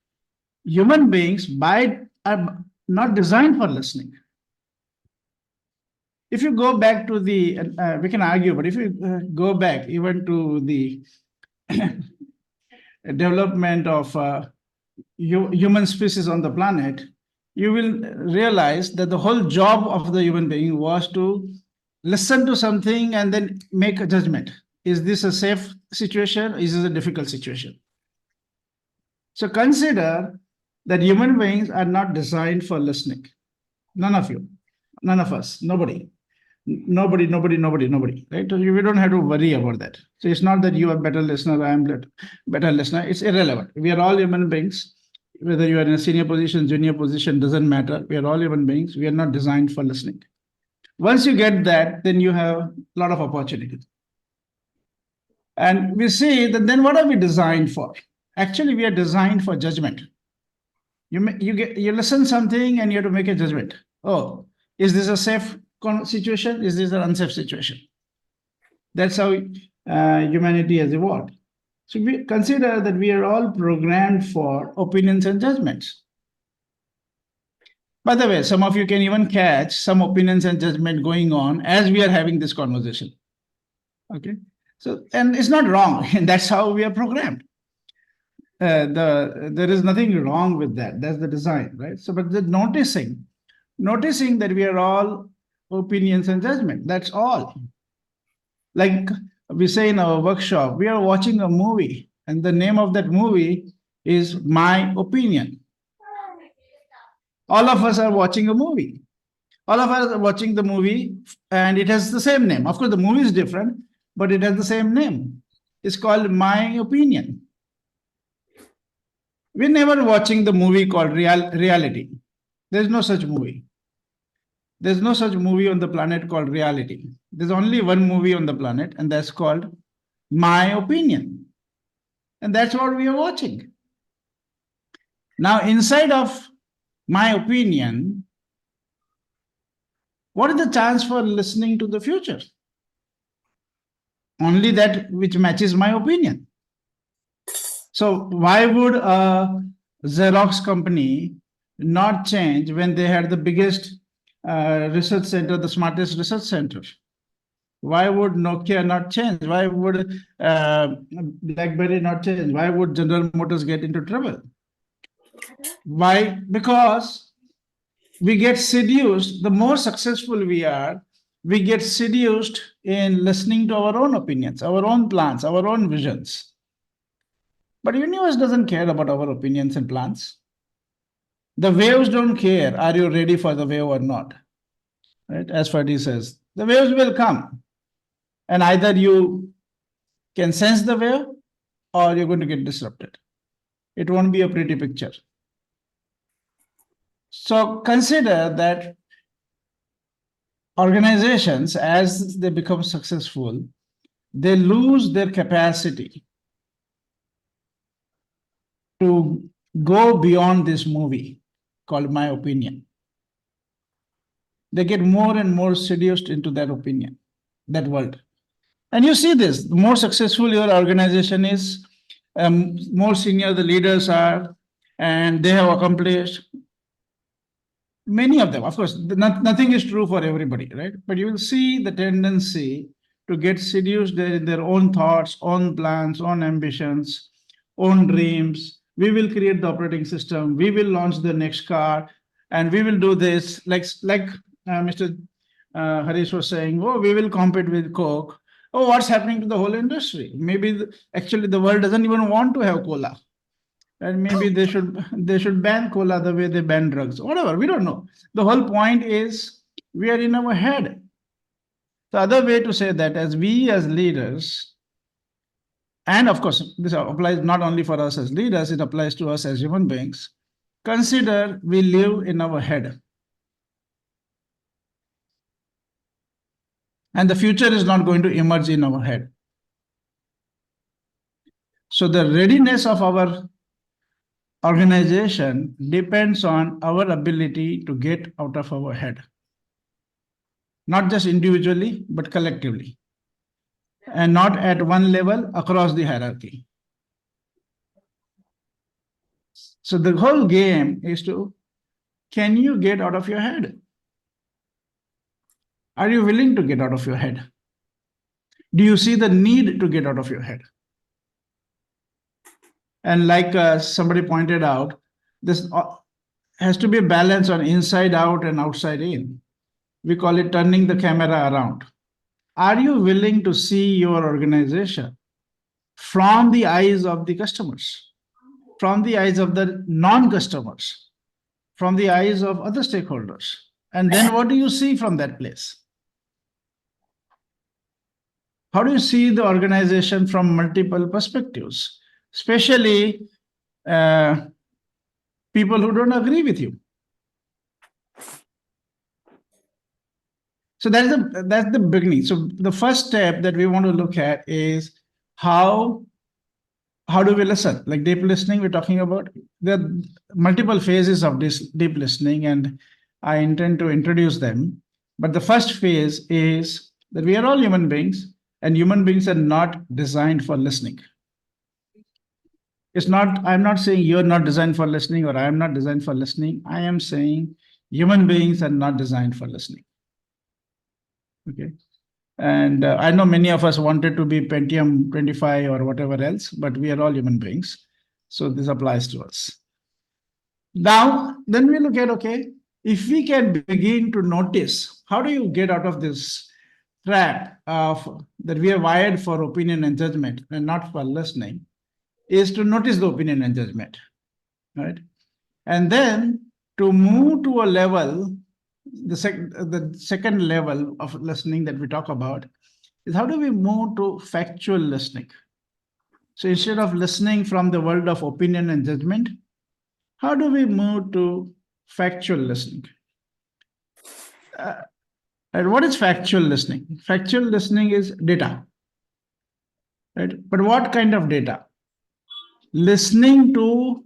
Human beings are not designed for listening. If you go back to the, we can argue, but if you go back even to the development of human species on the planet, you will realize that the whole job of the human being was to listen to something and then make a judgment. Is this a safe situation? Is this a difficult situation? So consider that human beings are not designed for listening. None of you, none of us, nobody, right? So we don't have to worry about that. So it's not that you are better listener, I am better listener. It's irrelevant. We are all human beings. Whether you are in a senior position, junior position, doesn't matter. We are all human beings. We are not designed for listening. Once you get that, then you have a lot of opportunities. And we see that then what are we designed for? Actually, we are designed for judgment. You listen something and you have to make a judgment. Oh, is this a safe situation? Is this an unsafe situation? That's how humanity has evolved. So we consider that we are all programmed for opinions and judgments. By the way, some of you can even catch some opinions and judgment going on as we are having this conversation. Okay. So, and it's not wrong. And that's how we are programmed. There is nothing wrong with that. That's the design, right? So, but the noticing that we are all opinions and judgment, that's all. Like we say in our workshop, we are watching a movie, and the name of that movie is My Opinion. All of us are watching a movie. All of us are watching the movie, and it has the same name. Of course, the movie is different, but it has the same name. It's called My Opinion. We're never watching the movie called reality. There's no such movie. There's no such movie on the planet called reality. There's only one movie on the planet, and that's called My Opinion. And that's what we are watching. Now, inside of My Opinion, what is the chance for listening to the future? Only that which matches my opinion. So why would a Xerox company not change when they had the biggest research center, the smartest research center? Why would Nokia not change? Why would BlackBerry not change? Why would General Motors get into trouble? Why? Because we get seduced. The more successful we are, we get seduced in listening to our own opinions, our own plans, our own visions. But universe doesn't care about our opinions and plans. The waves don't care. Are you ready for the wave or not? Right? As Fadi says, the waves will come. And either you can sense the wave or you're going to get disrupted. It won't be a pretty picture. So consider that organizations, as they become successful, they lose their capacity to go beyond this movie called My Opinion. They get more and more seduced into that opinion, that world. And you see this, the more successful your organization is, more senior the leaders are, and they have accomplished. Many of them, of course, nothing is true for everybody, right? But you will see the tendency to get seduced in their own thoughts, own plans, own ambitions, own dreams. We will create the operating system. We will launch the next car, and we will do this. Like Mr. Harish was saying, oh, we will compete with Coke. Oh, what's happening to the whole industry? Maybe actually the world doesn't even want to have cola. And maybe they should ban cola the way they ban drugs. Whatever, we don't know. The whole point is we are in our head. The other way to say that, as we as leaders, and of course, this applies not only for us as leaders, it applies to us as human beings. Consider we live in our head. And the future is not going to emerge in our head. So the readiness of our organization depends on our ability to get out of our head. Not just individually, but collectively. And not at one level across the hierarchy. So the whole game is can you get out of your head? Are you willing to get out of your head? Do you see the need to get out of your head? And like somebody pointed out, this has to be a balance on inside out and outside in. We call it turning the camera around. Are you willing to see your organization from the eyes of the customers, from the eyes of the non-customers, from the eyes of other stakeholders? And then what do you see from that place? How do you see the organization from multiple perspectives, especially people who don't agree with you? So that's the beginning. So the first step that we want to look at is how do we listen? Like deep listening, we're talking about. There are multiple phases of this deep listening, and I intend to introduce them. But the first phase is that we are all human beings, and human beings are not designed for listening. I'm not saying you're not designed for listening or I am not designed for listening. I am saying human beings are not designed for listening. Okay. And I know many of us wanted to be Pentium 25 or whatever else, but we are all human beings. So this applies to us. Now, then we look at, okay, if we can begin to notice, how do you get out of this trap of that we are wired for opinion and judgment and not for listening, is to notice the opinion and judgment, right? And then to move to a level, the second level of listening that we talk about is how do we move to factual listening? So instead of listening from the world of opinion and judgment, how do we move to factual listening? And what is factual listening? Factual listening is data, right? But what kind of data? Listening to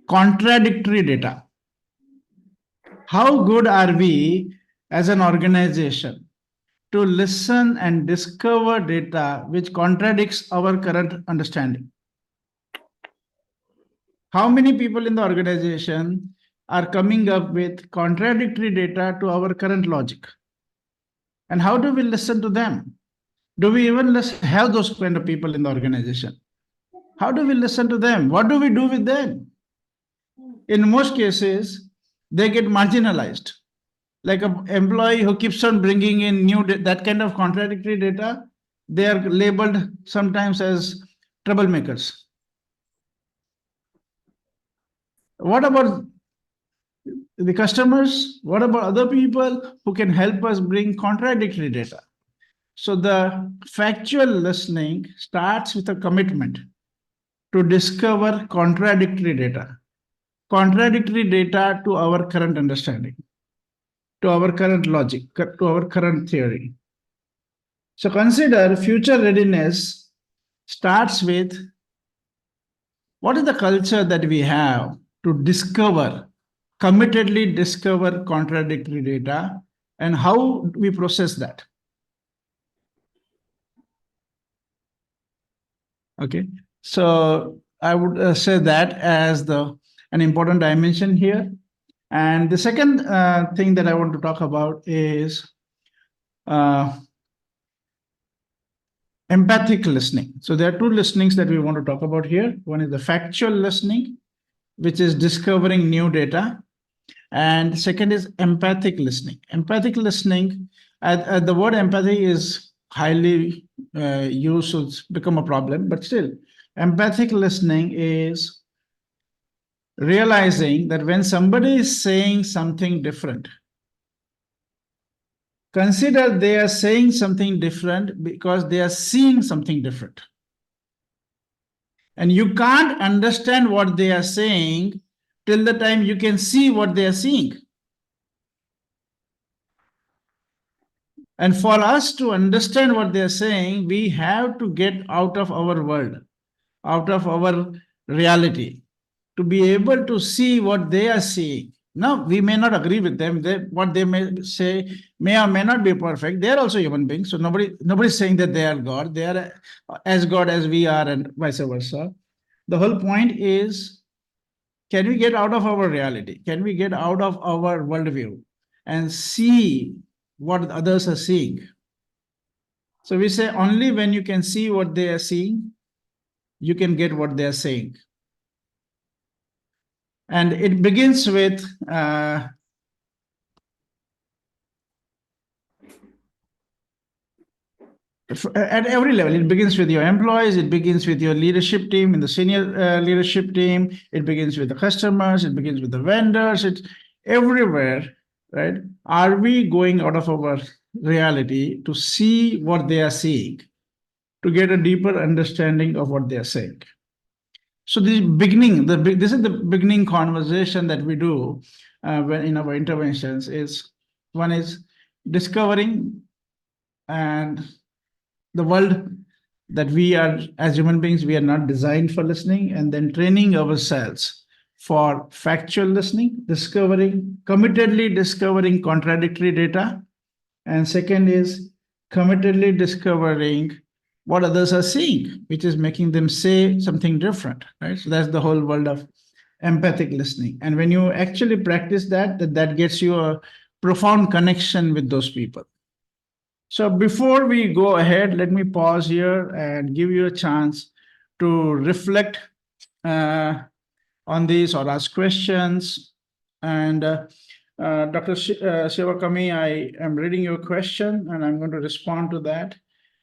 contradictory data. How good are we as an organization to listen and discover data which contradicts our current understanding? How many people in the organization are coming up with contradictory data to our current logic? And how do we listen to them? Do we even have those kind of people in the organization? How do we listen to them? What do we do with them? In most cases, they get marginalized. Like an employee who keeps on bringing in that kind of contradictory data, they are labeled sometimes as troublemakers. What about the customers? What about other people who can help us bring contradictory data? So the factual listening starts with a commitment to discover contradictory data to our current understanding, to our current logic, to our current theory. So consider future readiness starts with what is the culture that we have to committedly discover contradictory data, and how we process that. Okay, so I would say that as an important dimension here. And the second thing that I want to talk about is empathic listening. So there are two listenings that we want to talk about here. One is the factual listening, which is discovering new data. And second is empathic listening. Empathic listening, the word empathy is highly used, so it's become a problem, but still, empathic listening is realizing that when somebody is saying something different, consider they are saying something different because they are seeing something different. And you can't understand what they are saying till the time you can see what they are seeing. And for us to understand what they're saying, we have to get out of our world, out of our reality, to be able to see what they are seeing. Now, we may not agree with them. What they may say may or may not be perfect. They are also human beings. So nobody's saying that they are God. They are as God as we are, and vice versa. The whole point is, can we get out of our reality? Can we get out of our worldview and see what others are seeing? So we say only when you can see what they are seeing, you can get what they are saying. And it begins with at every level. It begins with your employees, it begins with your leadership team, in the senior leadership team, it begins with the customers, it begins with the vendors, it's everywhere, right? Are we going out of our reality to see what they are seeing, to get a deeper understanding of what they are saying? So this is the beginning conversation that we do when in our interventions is, one is discovering and the world that we are, as human beings, we are not designed for listening, and then training ourselves for factual listening, committedly discovering contradictory data. And second is committedly discovering what others are seeing, which is making them say something different, right? So that's the whole world of empathic listening. And when you actually practice that gets you a profound connection with those people. So before we go ahead, let me pause here and give you a chance to reflect on these or ask questions. And Dr. Shivakami, I am reading your question and I'm going to respond to that.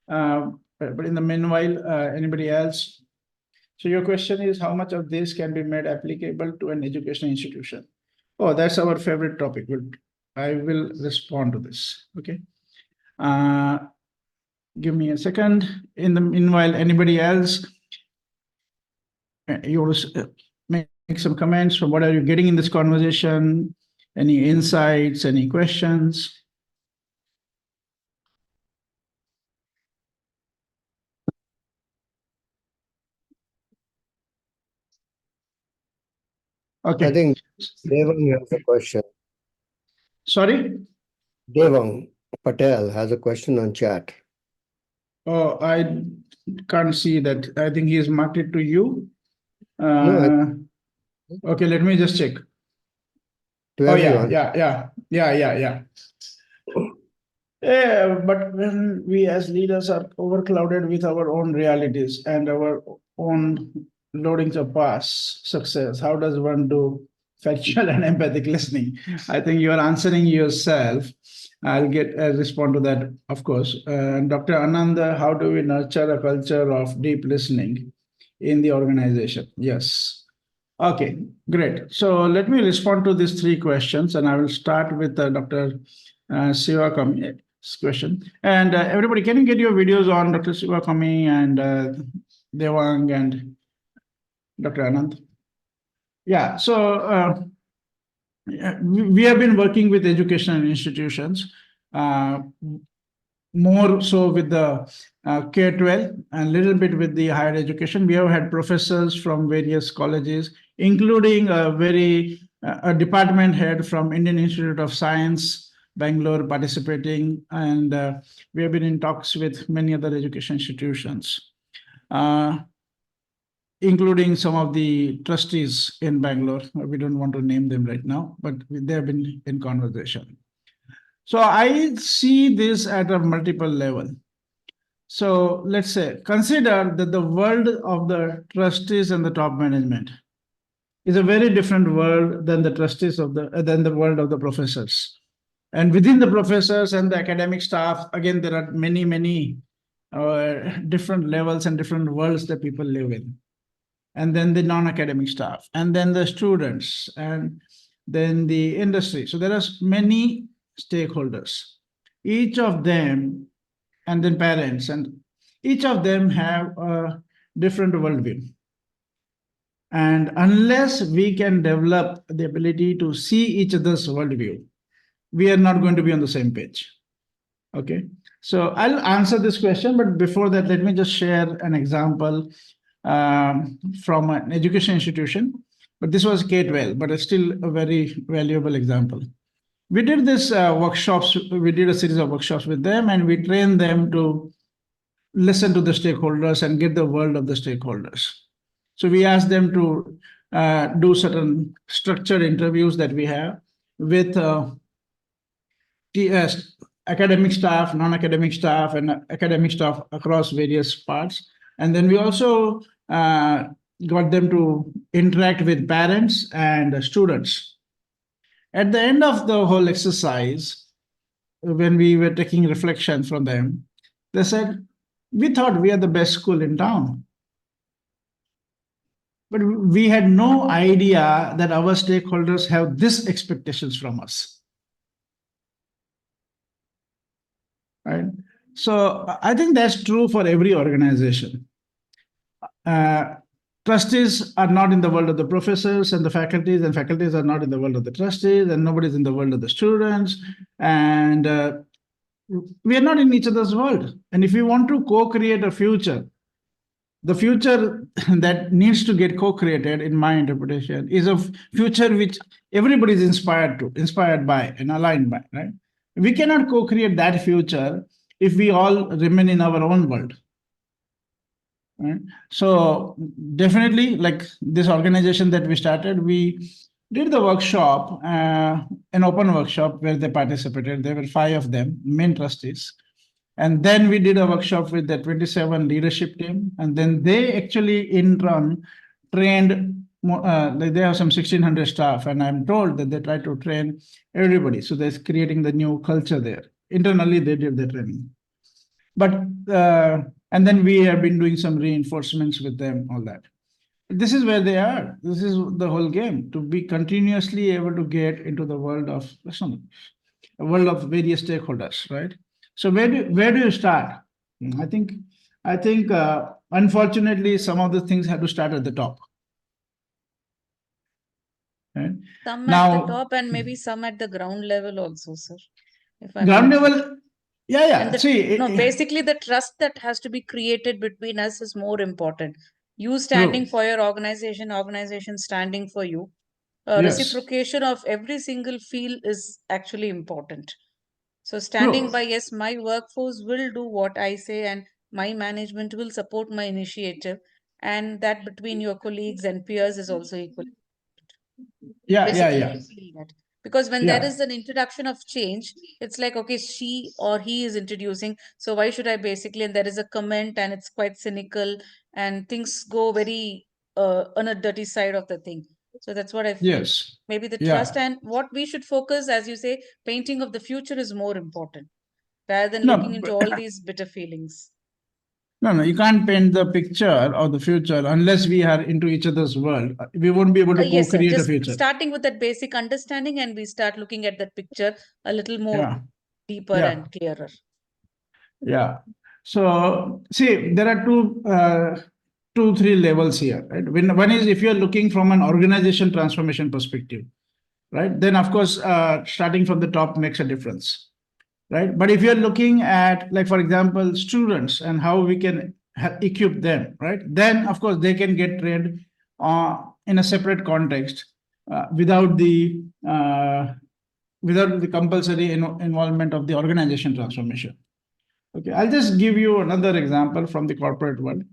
But in the meanwhile, anybody else? So your question is, how much of this can be made applicable to an educational institution? Oh, that's our favorite topic. I will respond to this. Okay. Give me a second. In the meanwhile, anybody else? You want to make some comments from what are you getting in this conversation? Any insights, any questions? Okay. I think Devang has a question. Sorry? Devang Patel has a question on chat. Oh, I can't see that. I think he's marked it to you. No, Okay, let me just check. to Oh, everyone. yeah. Yeah, but when we as leaders are overclouded with our own realities and our own loadings of past success, how does one do factual and empathic listening? I think you are answering yourself. I'll respond to that, of course. Dr. Ananda, how do we nurture a culture of deep listening in the organization? Yes. Okay, great. So let me respond to these three questions, and I will start with Dr. Shivakami's question. And everybody, can you get your videos on Dr. Shivakami and Devang and Dr. Anand? Yeah, so we have been working with educational institutions, more so with the K-12 and a little bit with the higher education. We have had professors from various colleges, including a department head from Indian Institute of Science, Bangalore, participating, and we have been in talks with many other education institutions. including some of the trustees in Bangalore. We don't want to name them right now, but they have been in conversation. So I see this at a multiple level. So let's say, consider that the world of the trustees and the top management is a very different world than the trustees of than the world of the professors. And within the professors and the academic staff, again, there are many different levels and different worlds that people live in. And then the non-academic staff, and then the students, and then the industry. So there are many stakeholders, each of them, and then parents, and each of them have a different worldview. And unless we can develop the ability to see each other's worldview, we are not going to be on the same page. Okay, so I'll answer this question, but before that, let me just share an example from an education institution. But this was K-12, but it's still a very valuable example. We did this workshops, we did a series of workshops with them, and we trained them to listen to the stakeholders and get the world of the stakeholders. So we asked them to do certain structured interviews that we have with academic staff, non-academic staff, and academic staff across various parts. And then we also got them to interact with parents and students. At the end of the whole exercise, when we were taking reflection from them, they said, we thought we are the best school in town. But we had no idea that our stakeholders have these expectations from us. Right? So I think that's true for every organization. Trustees are not in the world of the professors and the faculties are not in the world of the trustees, and nobody's in the world of the students. And we are not in each other's world. And if we want to co-create a future, the future that needs to get co-created, in my interpretation, is a future which everybody is inspired by and aligned by, right? We cannot co-create that future if we all remain in our own world. Right? So definitely, like this organization that we started, we did the workshop, an open workshop where they participated. There were 5 of them, main trustees. And then we did a workshop with the 27 leadership team. And then they actually in turn trained, like they have some 1,600 staff. And I'm told that they try to train everybody. So they're creating the new culture there. Internally, they did the training. But, and then we have been doing some reinforcements with them, all that. This is where they are. This is the whole game, to be continuously able to get into the world of, a world of various stakeholders, right? So where do you start? I think unfortunately, some of the things have to start at the top. Right? Some now, at the top and maybe some at the ground level also, sir. If I'm ground not level, wrong. yeah. And basically the trust that has to be created between us is more important. You standing for your organization standing for you. Yes. Reciprocation of every single field is actually important. So standing by, yes, my workforce will do what I say and my management will support my initiative, and that between your colleagues and peers is also equal. Yeah. Feel that. Because when there is an introduction of change, it's like, okay, she or he is introducing, so why should I basically, and there is a comment and it's quite cynical and things go very on a dirty side of the thing. So that's what I feel. Yes. Maybe the trust and what we should focus, as you say, painting of the future is more important rather than looking into all these bitter feelings. No, you can't paint the picture of the future unless we are into each other's world. We won't be able to co-create a future. Starting with that basic understanding, and we start looking at that picture a little more deeper and clearer. Yeah. So see, there are two, 3 levels here, right? One is if you're looking from an organization transformation perspective, right? Then of course, starting from the top makes a difference. Right. But if you're looking at, like, for example, students and how we can equip them, right? Then, of course, they can get trained in a separate context without the compulsory involvement of the organization transformation. Okay, I'll just give you another example from the corporate world.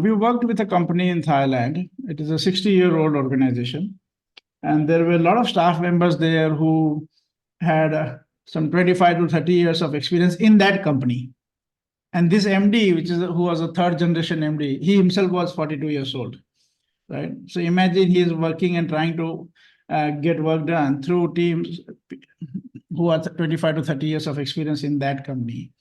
We worked with a company in Thailand. It is a 60-year-old organization. And there were a lot of staff members there who had some 25 to 30 years of experience in that company. And this MD, who was a third generation MD, he himself was 42 years old, right? So imagine he is working and trying to get work done through teams who are 25 to 30 years of experience in that company.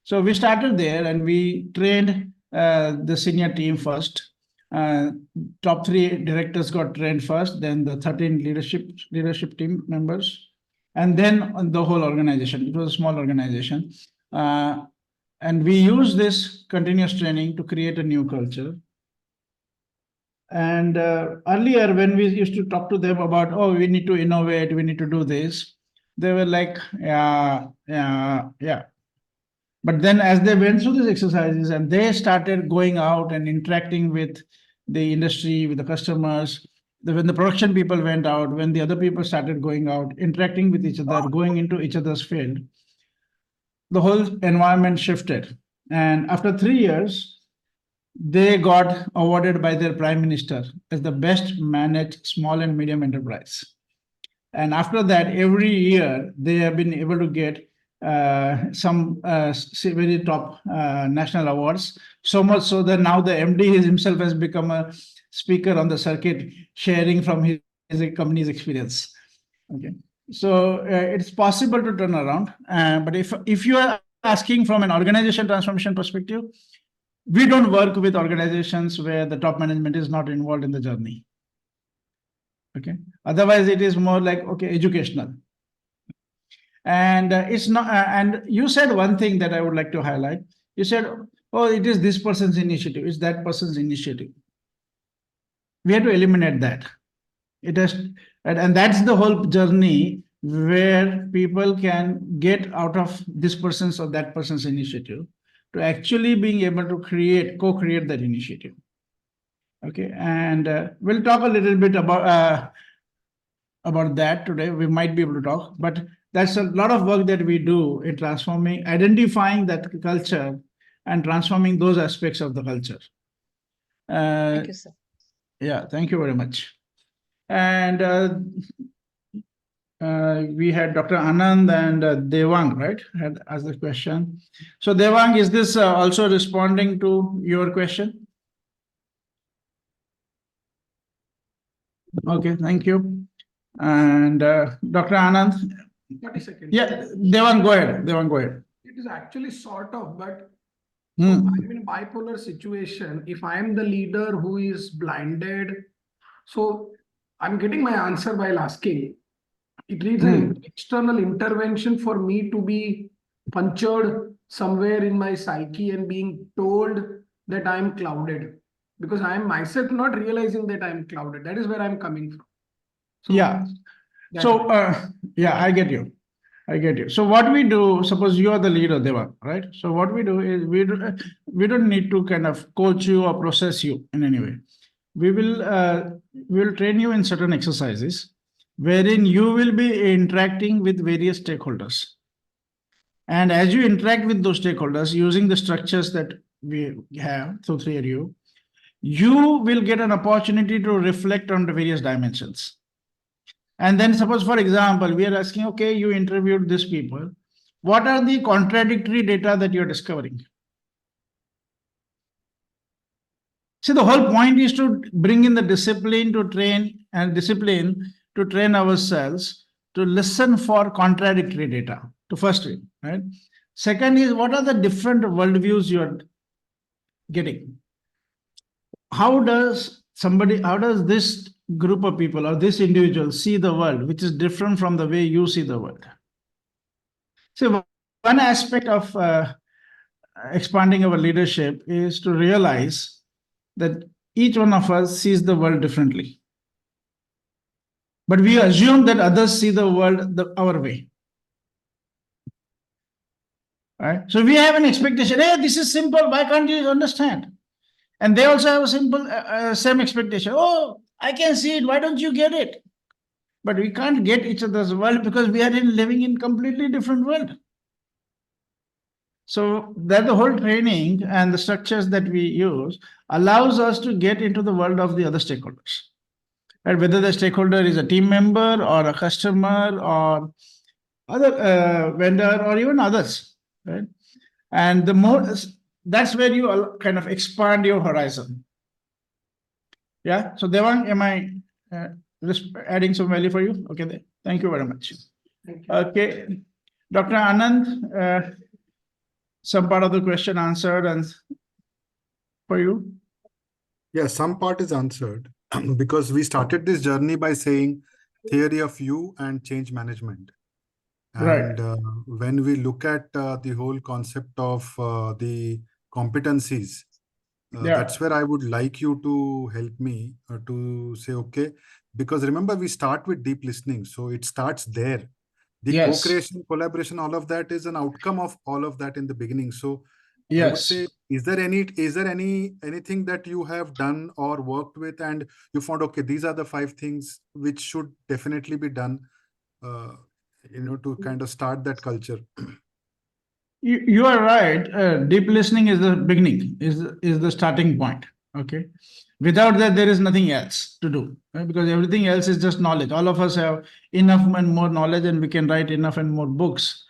So we started there and we trained the senior team first. Top 3 directors got trained first, then the 13 leadership team members, and then the whole organization. It was a small organization. And we use this continuous training to create a new culture. And earlier, when we used to talk to them about, oh, we need to innovate, we need to do this, they were like, yeah. But then as they went through these exercises and they started going out and interacting with the industry, with the customers, when the production people went out, when the other people started going out, interacting with each other, going into each other's field, the whole environment shifted. And after 3 years, they got awarded by their prime minister as the best managed small and medium enterprise. And after that, every year, they have been able to get some very top national awards, so much so that now the MD himself has become a speaker on the circuit, sharing from his company's experience. Okay, so it's possible to turn around. But if you are asking from an organization transformation perspective, we don't work with organizations where the top management is not involved in the journey. Okay, otherwise it is more like, okay, educational. And it's not, and you said one thing that I would like to highlight. You said, oh, it is this person's initiative, it's that person's initiative. We have to eliminate that. It has, and that's the whole journey where people can get out of this person's or that person's initiative to actually being able to co-create that initiative. Okay, and we'll talk a little bit about that today. We might be able to talk, but that's a lot of work that we do in transforming, identifying that culture and transforming those aspects of the culture. Thank you, sir. Yeah, thank you very much. And we had Dr. Anand and Devang, right? Had asked the question. So Devang, is this also responding to your question? Okay, thank you. And Dr. Anand. 30 seconds. Yeah, Devang, go ahead. Devang, go ahead. It is actually sort of, but so I'm in bipolar situation. If I am the leader who is blinded, so I'm getting my answer while asking. It needs an external intervention for me to be punctured somewhere in my psyche and being told that I'm clouded, because I am myself not realizing that I'm clouded. That is where I'm coming from. So yeah. So yeah, I get you. I get you. So what we do, suppose you are the leader, Deva, right? So what we do is we don't need to kind of coach you or process you in any way. We will train you in certain exercises wherein you will be interacting with various stakeholders. And as you interact with those stakeholders using the structures that we have through 3RU, you will get an opportunity to reflect on the various dimensions. And then suppose, for example, we are asking, okay, you interviewed these people. What are the contradictory data that you're discovering? See, the whole point is to bring in the discipline to train ourselves to listen for contradictory data, to first read, right? Second is, what are the different worldviews you're getting? How does this group of people or this individual see the world, which is different from the way you see the world? So one aspect of expanding our leadership is to realize that each one of us sees the world differently. But we assume that others see the world our way. Right? So we have an expectation, hey, this is simple, why can't you understand? And they also have a simple, same expectation. Oh, I can see it, why don't you get it? But we can't get each other's world because we are living in completely different world. So that the whole training and the structures that we use allows us to get into the world of the other stakeholders. Right? Whether the stakeholder is a team member or a customer or other vendor or even others, right? And the more, that's where you kind of expand your horizon. Yeah. So Devang, am I adding some value for you? Okay. Thank you very much. Okay. Dr. Anand, some part of the question answered and for you? Yeah, some part is answered because we started this journey by saying theory of you and change management. And when we look at the whole concept of the competencies, that's where I would like you to help me to say, okay, because remember, we start with deep listening. So it starts there. The co-creation, collaboration, all of that is an outcome of all of that in the beginning. So I would say, is there anything that you have done or worked with and you found, okay, these are the 5 things which should definitely be done, to kind of start that culture? You are right. Deep listening is the beginning, is the starting point. Okay. Without that, there is nothing else to do, right? Because everything else is just knowledge. All of us have enough and more knowledge, and we can write enough and more books.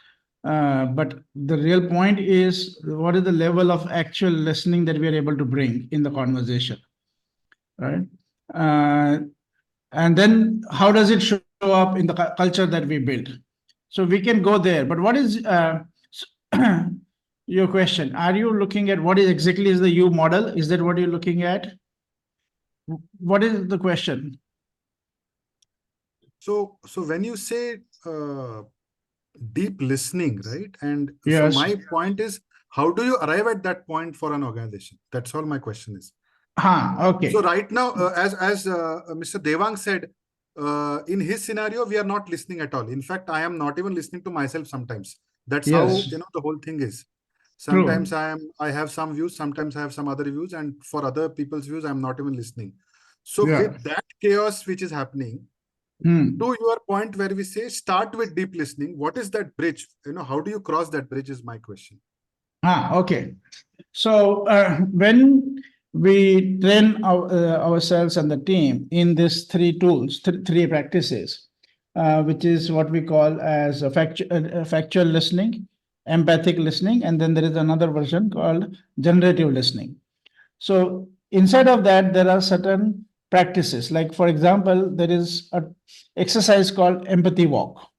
But the real point is, what is the level of actual listening that we are able to bring in the conversation, right? And then how does it show up in the culture that we build? So we can go there. But what is your question? Are you looking at what is exactly is the U model? Is that what you're looking at? What is the question? So when you say deep listening, right? And so my point is, how do you arrive at that point for an organization? That's all my question is. Okay. So right now, as Mr. Devang said, in his scenario, we are not listening at all. In fact, I am not even listening to myself sometimes. That's how the whole thing is. Sometimes I have some views, sometimes I have some other views, and for other people's views, I'm not even listening. So with that chaos which is happening, to your point where we say start with deep listening, what is that bridge? How do you cross that bridge is my question. Okay. So when we train ourselves and the team in these 3 tools, 3 practices, which is what we call as factual listening, empathic listening, and then there is another version called generative listening. So inside of that, there are certain practices. Like, for example, there is an exercise called empathy walk,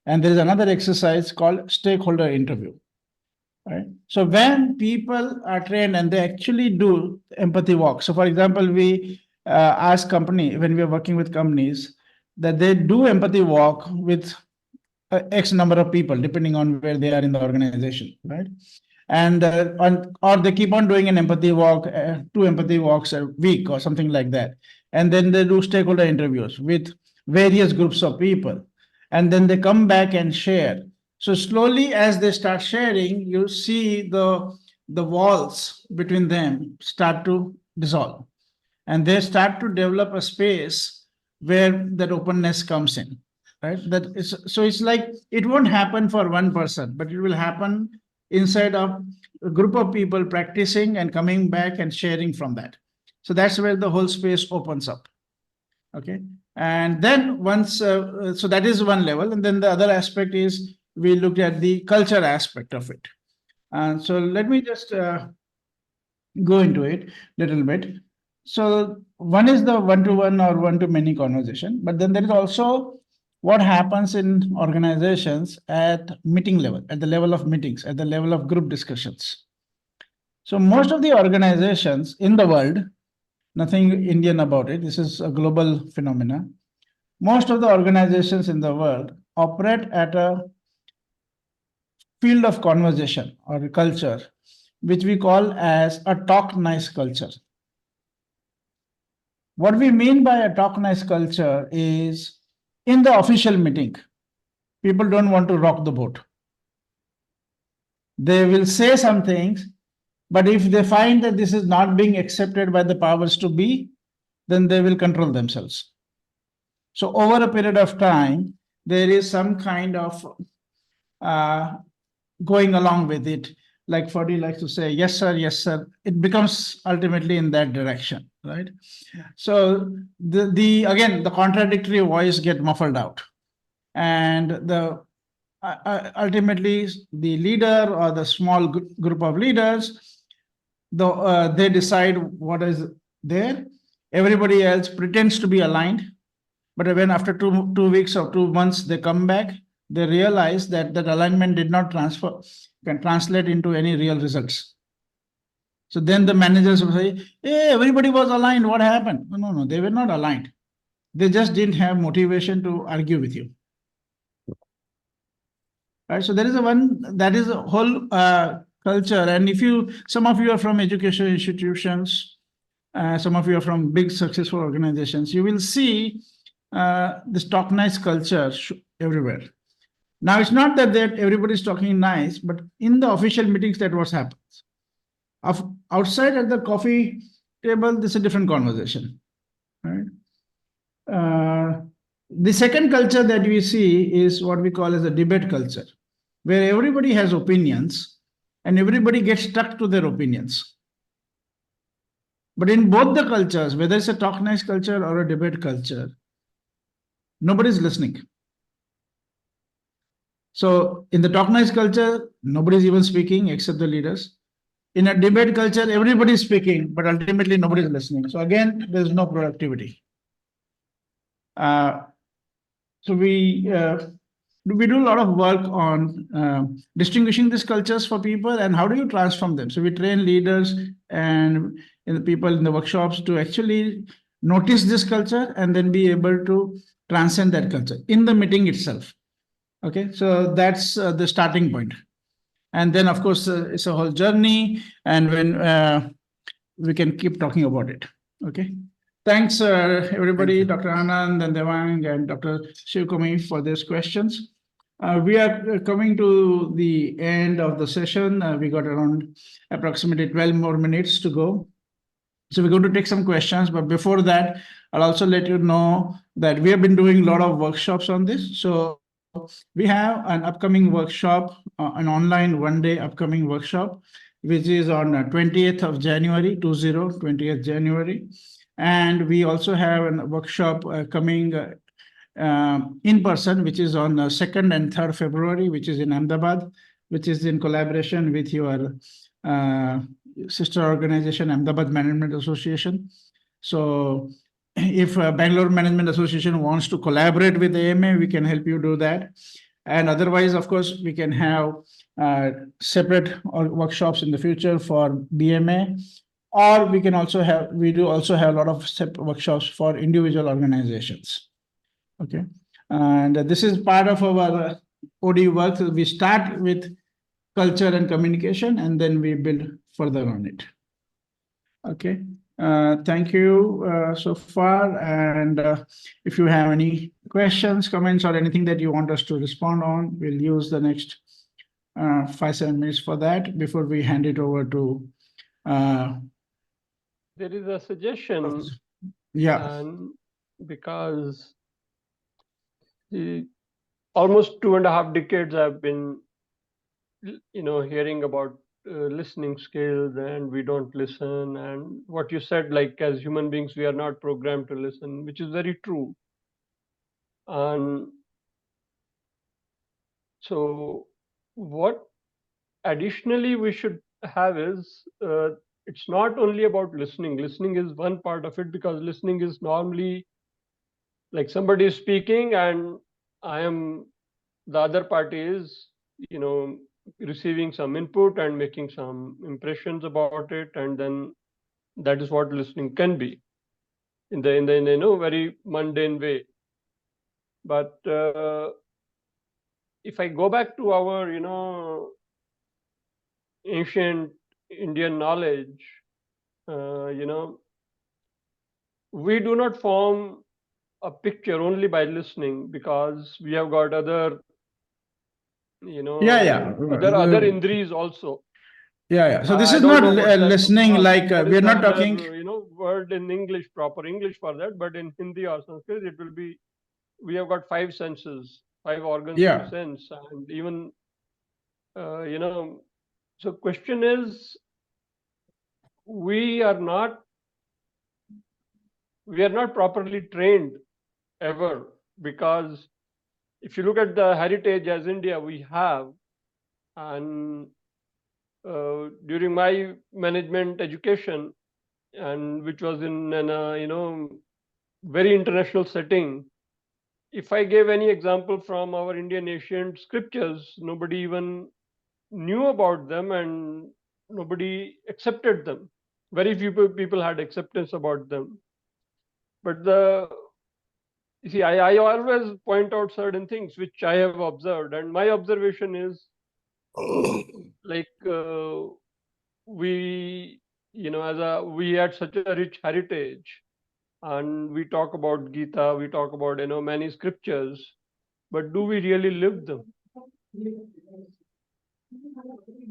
and there is another exercise called stakeholder interview. Right. So when people are trained and they actually do empathy walk. So for example, we ask company, when we are working with companies, that they do empathy walk with X number of people, depending on where they are in the organization, right? And or they keep on doing an empathy walk, 2 empathy walks a week or something like that. And then they do stakeholder interviews with various groups of people. And then they come back and share. So slowly, as they start sharing, you see the walls between them start to dissolve, and they start to develop a space where that openness comes in. Right? It's like it won't happen for one person, but it will happen inside of a group of people practicing and coming back and sharing from that. So that's where the whole space opens up. Okay. And then once, so that is one level. And then the other aspect is we looked at the culture aspect of it. And so let me just go into it a little bit. So one is the one-to-one or one-to-many conversation, but then there is also what happens in organizations at meeting level, at the level of meetings, at the level of group discussions. So most of the organizations in the world, nothing Indian about it, this is a global phenomena. Most of the organizations in the world operate at a field of conversation or a culture, which we call as a talk nice culture. What we mean by a talk nice culture is in the official meeting, people don't want to rock the boat. They will say some things, but if they find that this is not being accepted by the powers to be, then they will control themselves. So over a period of time, there is some kind of going along with it, like Fadi likes to say, yes, sir, it becomes ultimately in that direction, right? So again, the contradictory voice get muffled out. And ultimately the leader or the small group of leaders, they decide what is there. Everybody else pretends to be aligned. But when after two weeks or 2 months they come back, they realize that that alignment did not can translate into any real results. So then the managers will say, hey, everybody was aligned. What happened? No, they were not aligned. They just didn't have motivation to argue with you. Right. So there is that is a whole culture. And some of you are from educational institutions, some of you are from big successful organizations, you will see this talk nice culture everywhere. Now, it's not that everybody's talking nice, but in the official meetings, that what happens. Outside at the coffee table, this is a different conversation. Right? The second culture that we see is what we call as a debate culture, where everybody has opinions and everybody gets stuck to their opinions. But in both the cultures, whether it's a talk nice culture or a debate culture, nobody's listening. So in the talk nice culture, nobody's even speaking except the leaders. In a debate culture, everybody's speaking, but ultimately nobody's listening. So again, there's no productivity. So we do a lot of work on distinguishing these cultures for people and how do you transform them. So we train leaders and the people in the workshops to actually notice this culture and then be able to transcend that culture in the meeting itself. Okay, so that's the starting point. And then, of course, it's a whole journey. And when we can keep talking about it. Okay. Thanks, everybody, Dr. Anand and Devang and Dr. Shivkumi for these questions. We are coming to the end of the session. We got around approximately 12 more minutes to go. So we're going to take some questions. But before that, I'll also let you know that we have been doing a lot of workshops on this. So we have an upcoming workshop, an online one-day upcoming workshop, which is on 20th of January, 20th January. And we also have a workshop coming in person, which is on 2nd and 3rd February, which is in Ahmedabad, which is in collaboration with your sister organization, Ahmedabad Management Association. So if Bangalore Management Association wants to collaborate with AMA, we can help you do that. And otherwise, of course, we can have separate workshops in the future for BMA, or we can also have, we do also have a lot of separate workshops for individual organizations. Okay. And this is part of our OD work. We start with culture and communication, and then we build further on it. Okay. Thank you so far. And if you have any questions, comments, or anything that you want us to respond on, we'll use the next 5-7 minutes for that before we hand it over to. There is a suggestion. Yeah. And because almost 2.5 decades I've been, hearing about listening skills, and we don't listen. And what you said, like as human beings, we are not programmed to listen, which is very true. And so what additionally we should have is, it's not only about listening. Listening is one part of it, because listening is normally like somebody is speaking and the other party is, receiving some input and making some impressions about it. And then that is what listening can be in the very mundane way. But if I go back to our, ancient Indian knowledge, we do not form a picture only by listening, because we have got other, other indris also. Yeah. So this is not listening like we're not talking. Word in English, proper English for that, but in Hindi or Sanskrit, it will be. We have got 5 senses, 5 organs of sense, and even So question is, we are not properly trained ever, because if you look at the heritage as India we have, and during my management education, and which was in an very international setting, if I gave any example from our Indian ancient scriptures, nobody even knew about them and nobody accepted them. Very few people had acceptance about them. But you see, I always point out certain things which I have observed, and my observation is like we had such a rich heritage, and we talk about Gita, we talk about many scriptures, but do we really live them?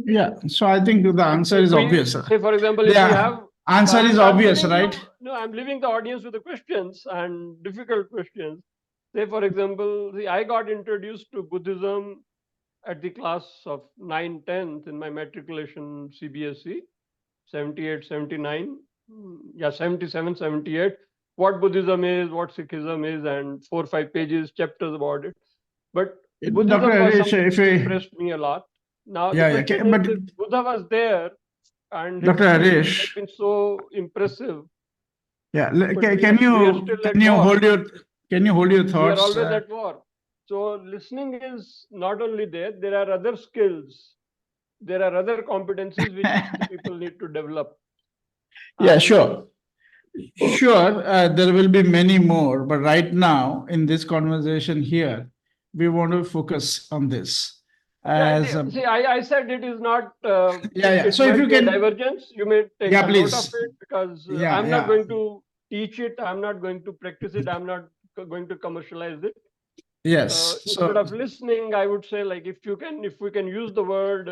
Yeah, so I think the answer is obvious. Say, for example, if we have answer is obvious, right? No, I'm leaving the audience with the questions and difficult questions. Say, for example, see, I got introduced to Buddhism at the class of 9th, 10th in my matriculation CBSE, 78, 79, 77, 78. What Buddhism is, what Sikhism is, and 4 or 5 pages, chapters about it. But Buddhism was something which impressed me a lot. Now the question is, if Buddha was there and his teachings had been so impressive. Yeah, can you hold your thoughts? We are always at war. So listening is not only there. There are other skills. There are other competencies which the people need to develop. Yeah, sure. There will be many more, but right now in this conversation here, we want to focus on this. I said it is not. So if you can divergence, you may take a note of it, because I'm not going to teach it. I'm not going to practice it. I'm not going to commercialize it. Yes. Instead of listening, I would say, like, if we can use the word,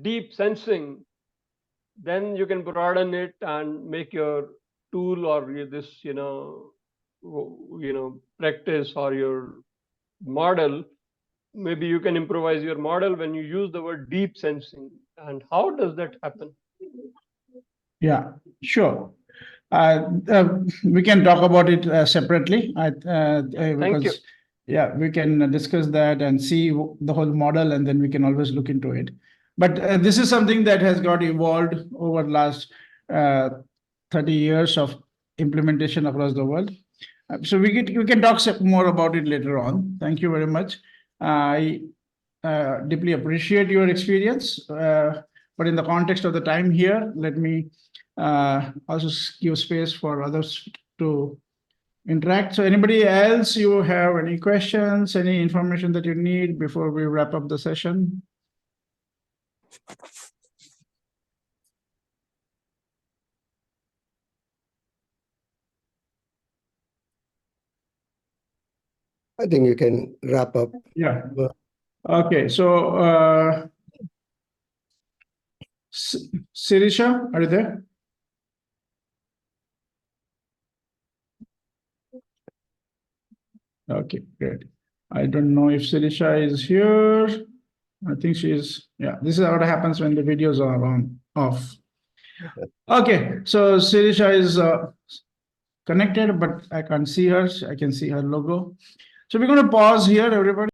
deep sensing, then you can broaden it and make your tool or this, practice or your model. Maybe you can improvise your model when you use the word deep sensing. And how does that happen? Yeah, sure. We can talk about it separately. Thank you. Yeah, we can discuss that and see the whole model, and then we can always look into it. But this is something that has got evolved over the last 30 years of implementation across the world. So we can talk more about it later on. Thank you very much. I deeply appreciate your experience, but in the context of the time here, let me also give space for others to interact. So anybody else, you have any questions, any information that you need before we wrap up the session? I think you can wrap up. Yeah. Okay. So, Sirisha, are you there? Okay, great. I don't know if Sirisha is here. I think she is. Yeah, this is what happens when the videos are off. Okay, so Sirisha is connected, but I can't see her. I can see her logo. So we're going to pause here, everybody.